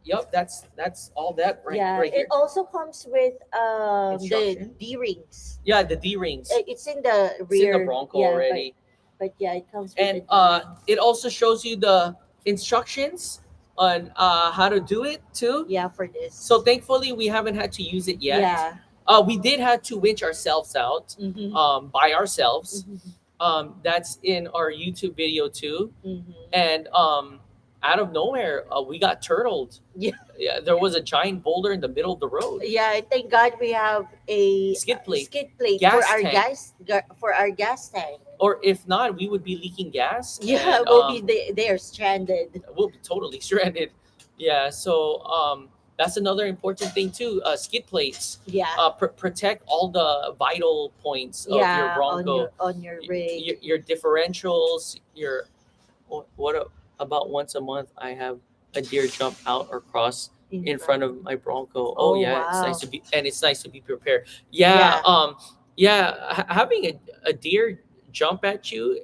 yep, that's all that Yeah. right here. It also comes with the Instruction? D rings. Yeah, the D rings. It's in the It's rear. in the Bronco yeah, already. But yeah, it comes with And the D-rings. it also shows you the instructions on how to do it too. Yeah, for this. So thankfully we haven't had to use it yet. Yeah. We did have to winch ourselves out Mm-hmm. by ourselves. Mm-hmm. That's in our YouTube video too. Mm-hmm. And out of nowhere, we got turtled. Yeah. Yeah, there was a giant boulder in the middle of the road. Yeah, I thank God we have a Skid plate. skid plate Gas for our tank. for our gas tank. Or if not, we would be leaking gas. Yeah, and, we'll be there stranded. we'll be totally stranded. Yeah, so That's another important thing too. Skid plates. Yeah. Protect all the vital points of your Yeah, on Bronco. your rig. Your differentials. What about once a month I have a deer jump out or cross In in front. front of my Bronco. Oh Oh yeah, it's wow. nice to be, and it's nice to be prepared. Yeah. Yeah. Yeah. Having a deer jump at you,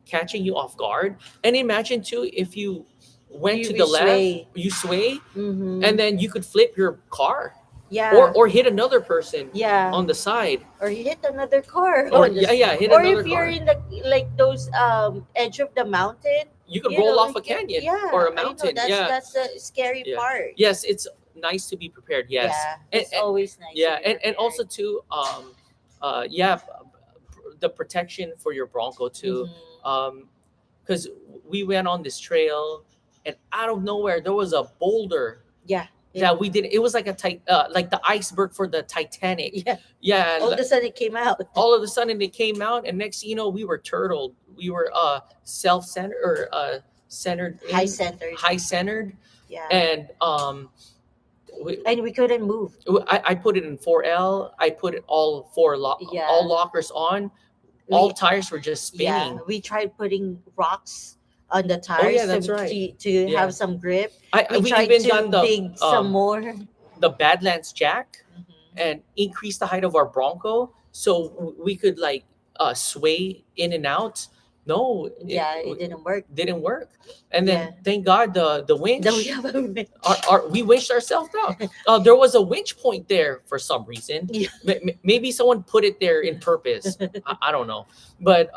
catching you off guard, and imagine too if you went to We the left, sway. you sway, Mm-hmm. and then you could flip your car, Yeah. or hit another person Yeah. on the side, Or you hit another car or on yeah, this. yeah, hit Or another if you're car. in the like those edge of the mountain, You could roll off a canyon or yeah, a I know mountain. Yeah, that's the scary yeah. part. Yes, it's nice to be prepared. Yes, Yeah, it's always nice to yeah, be and prepared. also too, yeah, the protection for your Bronco too, Mm-hmm. because we went on this trail, and out of nowhere there was a boulder Yeah. that we did. It was like like the iceberg for the Titanic. Yeah. Yeah, All of a sudden it came out. all of a sudden it came out, and next thing you know, we were turtled. We were self-centered, or centered High in, centered. high centered, Yeah. and And we couldn't move. I put it in 4L. I put it Yeah. all lockers on. All We tires were just yeah, spinning. we tried putting rocks on the Oh yeah, tires that's right. to Yeah, have some grip. We we tried even to done dig some more. the Badlands Jack, Mhm. and increase the height of our Bronco so we could like sway in and out. No, Yeah, it didn't work. didn't work. And then Yeah. thank God the Then we winch, have a we winched ourselves out. There was a winch point there for some reason. yeah. Maybe someone put it there in purpose. I don't know, but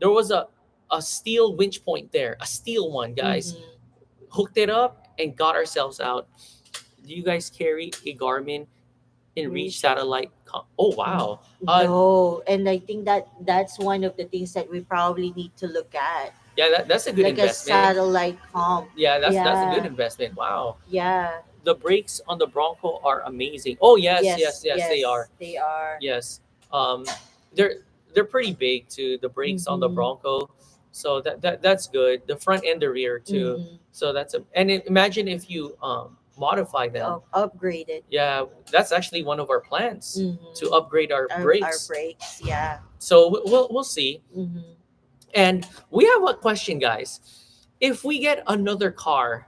there was a steel winch point there, a steel one, guys. Mhm. Hooked it up and got ourselves out. Do you guys carry a Garmin in reach Reach. satellite? Oh wow. No, and I think that that's one of the things that we probably need to look at, Yeah, that's a good like a investment. satellite comp. Yeah, that's a good Yeah, investment. Wow. yeah. The brakes on the Bronco are amazing. Oh yes, Yes, they are. yes, they are. Yes. Um, they're pretty big too. The brakes on the Mm-hmm. Bronco, so that's good. The front and the rear too. Mm-hmm. So imagine if you modify them. Upgraded. Yeah, that's actually one of our plans to Mm-hmm. upgrade our Our brakes. brakes, yeah. So we'll see. Mm-hmm. And we have a question, guys. If we get another car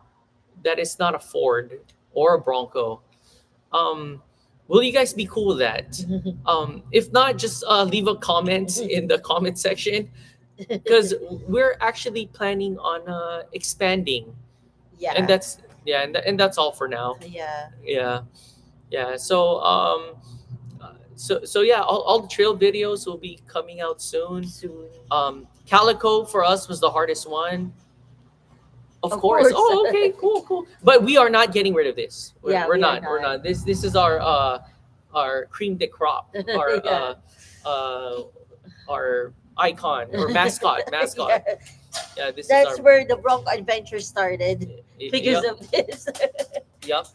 that is not a Ford or a Bronco, um, will you guys be cool with that? If not, just leave a comment in the comment section, because we're actually planning on expanding, and Yeah, that's yeah, and that's all for now. yeah. Yeah, yeah. So yeah, all the trail videos will be coming out soon. Soon. Calico for us was the hardest one. Of Of course. course. Oh, okay, cool, cool. But we are not getting rid of this. Yeah, We're we are not. We're not. not. This is our cream de crop, our Yeah. uh our icon or mascot. Yeah. Yeah, this is That's our. where the Bronco Adventure started because Yep, of this. yep.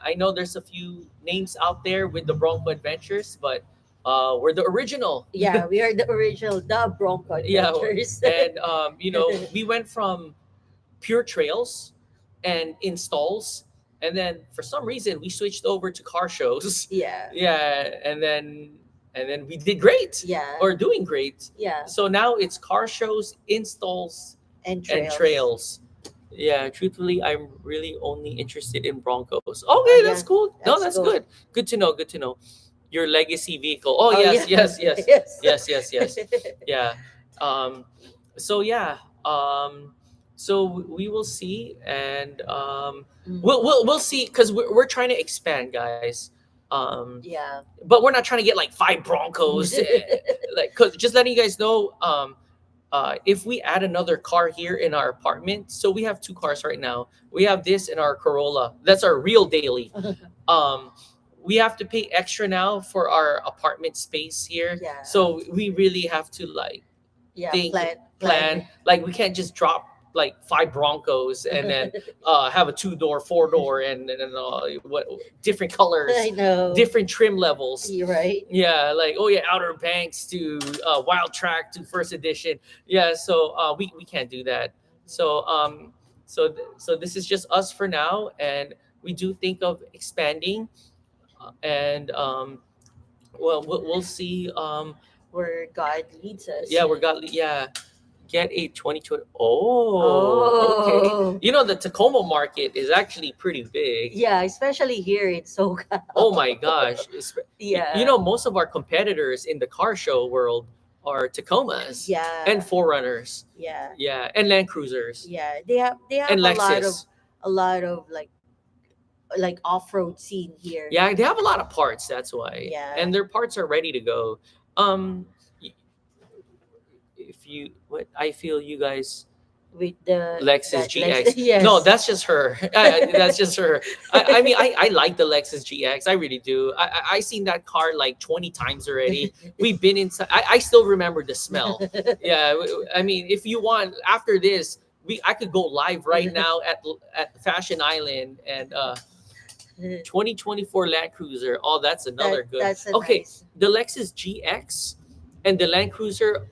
I know there's a few names out there with the Bronco Adventures, but we're the original. Yeah, we are the original, the Bronco Yeah, Adventures. and we went from pure trails and installs, and then for some reason we switched over to car shows. Yeah, Yeah, and then we did great, yeah, or doing great. yeah, So now it's car shows, installs, and and trails. trails. Yeah, truthfully, I'm really only interested in Broncos. Oh Okay, that's yeah, cool. No, that's that's cool. good. Good to know. Good to know. Your legacy vehicle. Oh Oh yes, yeah, yes, yes, yes. yes. Yeah. Um. So yeah. So we will see, and Mm, we'll see, because we're trying to expand, guys. yeah. But we're not trying to get like 5 Broncos. Like, cause just letting you guys know. If we add another car here in our apartment, so we have 2 cars right now. We have this in our Corolla. That's our real daily. Um, we have to pay extra now for our apartment space here. Yeah. So we really have to like Yeah, think, plan. Like we can't just drop like 5 Broncos and then have a 2-door, 4-door, and what different colors, I know. different trim levels. You're right. Yeah, like oh yeah, Outer Banks to Wild Track to First Edition. Yeah, so we can't do that. So so this is just us for now, and we do think of expanding, and well, we'll see. Where God leads us. Yeah, yeah, get a 2020. Oh, okay. Oh. You know, the Tacoma market is actually pretty big. Yeah, especially here in SoCal. Oh my gosh. You Yeah. know, most of our competitors in the car show world are Tacomas and Yeah. Forerunners. Yeah. Yeah, and Land Cruisers Yeah. They have and a Lexus. lot of like off-road scene here. Yeah, they have a lot of parts, that's why. Yeah. And their parts are ready to go. Y- if you what I feel you guys With the Lexus that Lex GX. No, yes. that's just her. That's just her. I mean, I like the Lexus GX. I really do. I seen that car like 20 times already. We've been inside. I still remember the smell. Yeah, I mean, if you want, after this, I could go live right now at Fashion Island and 2024 Land Cruiser. Oh, that's another good. That's a Okay, nice. the Lexus GX and the Land Cruiser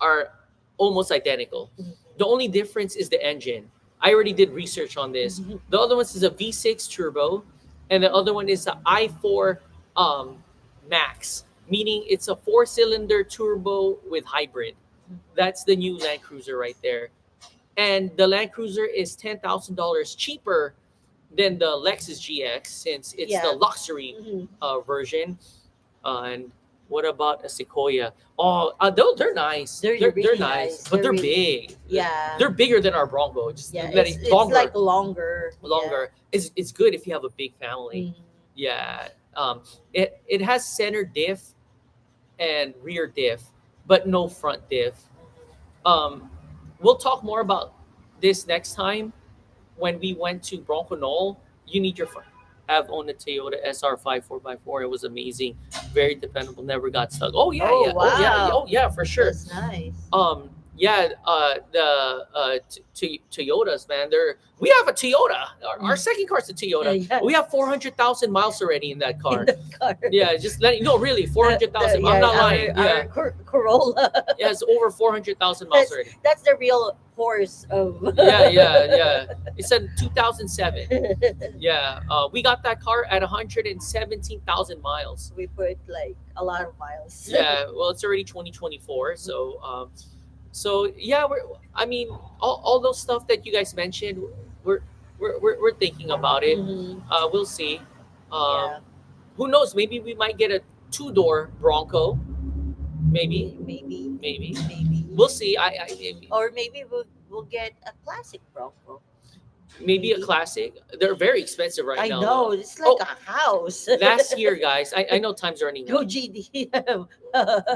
are almost identical. The only difference is the engine. I already did research on this. Mhm. The other one is a V6 turbo, and the other one is a i4 Max, meaning it's a four-cylinder turbo with hybrid. That's the new Land Cruiser right there. And the Land Cruiser is $10,000 cheaper than the Lexus GX since it's the Yeah. luxury Mhm. version. And what about a Sequoia? Oh, they're nice. They're They're really nice, nice. but They're they're really big. yeah. They're bigger than our Bronco. Just Yeah, letting it's longer, like longer. longer. It's good if you have a big family. Yeah. Yeah. It has center diff and rear diff, but no front diff. Um, we'll talk more about this next time when we went to Bronco Knoll. You need your have owned a Toyota SR5 4x4. It was amazing, very dependable, never got stuck. Oh yeah, Oh yeah, oh yeah, wow. oh yeah, for sure. That's nice. Yeah, the Toyotas, man. We have a Toyota. Our second car's a Toyota. Yeah. We have 400,000 miles already in that In car. the car. Yeah, just letting no, really 400,000. Yeah, I'm not lying. Yeah, Corolla. yeah, it's over 400,000 miles already. That's the real horse of. Yeah. It's a 2007. Yeah, we got that car at 117,000 miles. We put like a lot of miles. Yeah, well, it's already 2024, so yeah, I mean, all those stuff that you guys mentioned, we're we're thinking about it. Mhm. We'll see. Yeah. Who knows? Maybe we might get a two-door Bronco. Maybe, Maybe. we'll see. Or maybe we'll get a classic Bronco. Maybe a classic. They're very expensive right I now. know it's like a house. Last year, guys, I know time's running Go out. GD.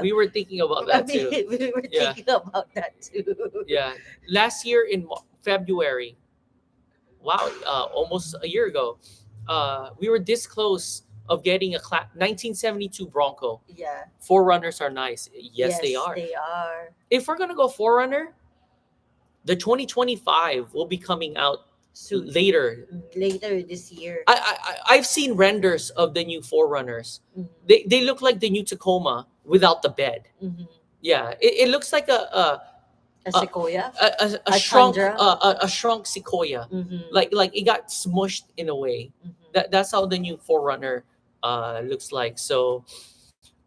We were thinking about I that mean, too. we were Yeah. thinking about that too. Yeah, last year in February, wow, almost a year ago, we were this close of getting a 1972 Bronco. Yeah. Forerunners are nice. Yes, they are. They are. If we're gonna go Forerunner, the 2025 will be coming out Soon. later. Later this year. I've seen renders of the new Forerunners. Mhm. They look like the new Tacoma without the bed. Mhm. Yeah, it looks like A Sequoia. a shrunk Tundra. a shrunk Sequoia. Mhm. Like it got smushed in a way. Mhm. That's how the new Forerunner looks like. So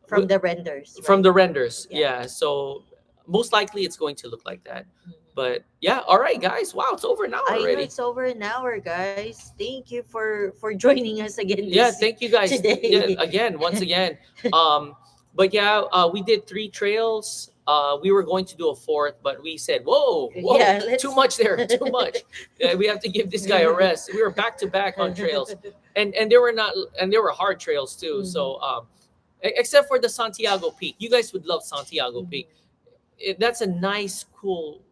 From the renders. from right? the renders, Yeah. yeah. So most likely it's going to look like that. Mhm. But yeah, all right, guys. Wow, it's over an hour I know already. it's over an hour, guys. Thank you for joining us again. Yeah, this- thank you guys. today. Yeah, again, once again. But yeah, we did 3 trails. We were going to do a fourth, but we said, "Whoa, Yeah, let's- too much there, too much. We have to give this guy a rest." We were back to back on trails, and there were not, and there were hard trails too. Mhm. So, except for the Santiago Peak, you guys would love Santiago Mhm. Peak. That's a nice, cool,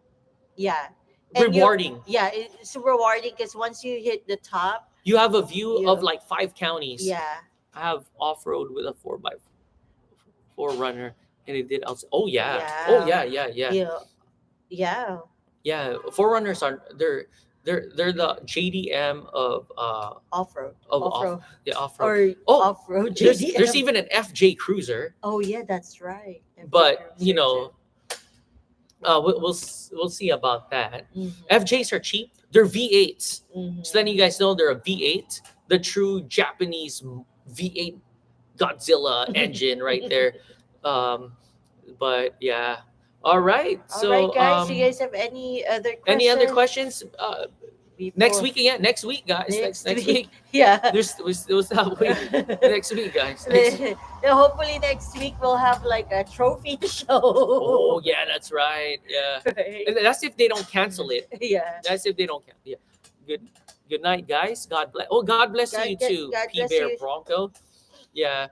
Yeah. And rewarding. Yeah, it's rewarding because once you hit the top, You have a view Yeah. of like 5 counties. yeah, I have off road with a 4x4 runner, and it did. Oh yeah. Yeah. Oh yeah. yeah, Yeah. Forerunners are they're the JDM of off road, Of the off road. or Oh, off road. There's even an FJ Cruiser, Oh yeah, that's right. but you know, we'll see about that. Mm-hmm. FJs are cheap. They're V8s. Just letting you Mm-hmm. guys know they're a V8, the true Japanese V8 Godzilla engine right there. Um, but yeah. All right. All right, So guys. You guys have any other any other question questions? Next before week again. Next week, guys. Next next next week. week? Yeah. There's that week. Next week, guys. Next. Then hopefully next week we'll have like a trophy to Oh show. yeah, that's right. Yeah, Right? and that's if they don't cancel it. Yeah. That's if they don't cancel. Yeah. Good. Good night, guys. God bless. Oh, God bless you too, God P bless Bear you. Bronco. Yeah.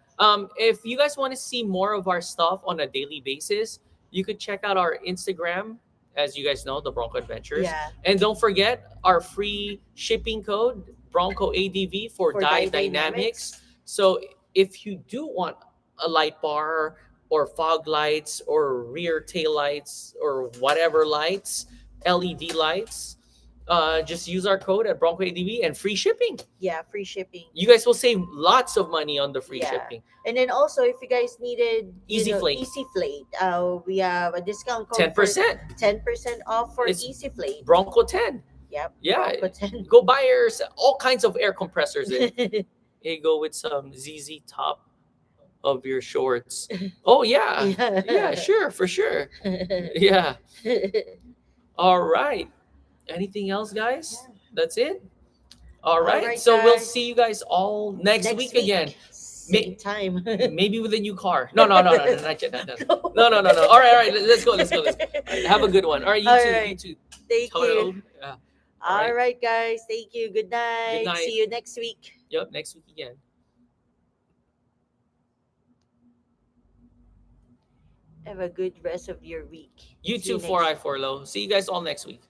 If you guys want to see more of our stuff on a daily basis, you could check out our Instagram, as you guys know, the Bronco Adventures. Yeah. And don't forget our free shipping code, Bronco ADV for For Dye dynamics. Dynamics. So if you do want a light bar or fog lights or rear tail lights or whatever lights, LED lights, just use our code at Bronco ADV and free shipping. Yeah, free shipping. You guys will save lots of money on the free Yeah. shipping. And then also, if you guys needed, Easy Flake. Easy Flate, we have a discount code 10%. 10% off for It's Easy Flate. Bronco 10. Yep. Yeah. Bronco 10. Go buy yours all kinds of air compressors in. You go with some ZZ top of your shorts. Oh yeah. Yeah. Yeah, sure, for sure. Yeah. All right. Anything else, guys? Yeah. That's it. All right. right, So we'll guys. see you guys all next week again. Same time. Maybe with a new car. No, no, no, no, no, not yet. No, no, no, no. All right. Let's go. Let's go. Let's go. All right, have a good one. All right, you All too. right. You too. Thank Hello. you. Yeah. All right, guys. Thank you. Good night. Good night. See you next week. Yep. Next week again. Have a good rest of your week. You See you too. 4I next- 4 low. See you guys all next week.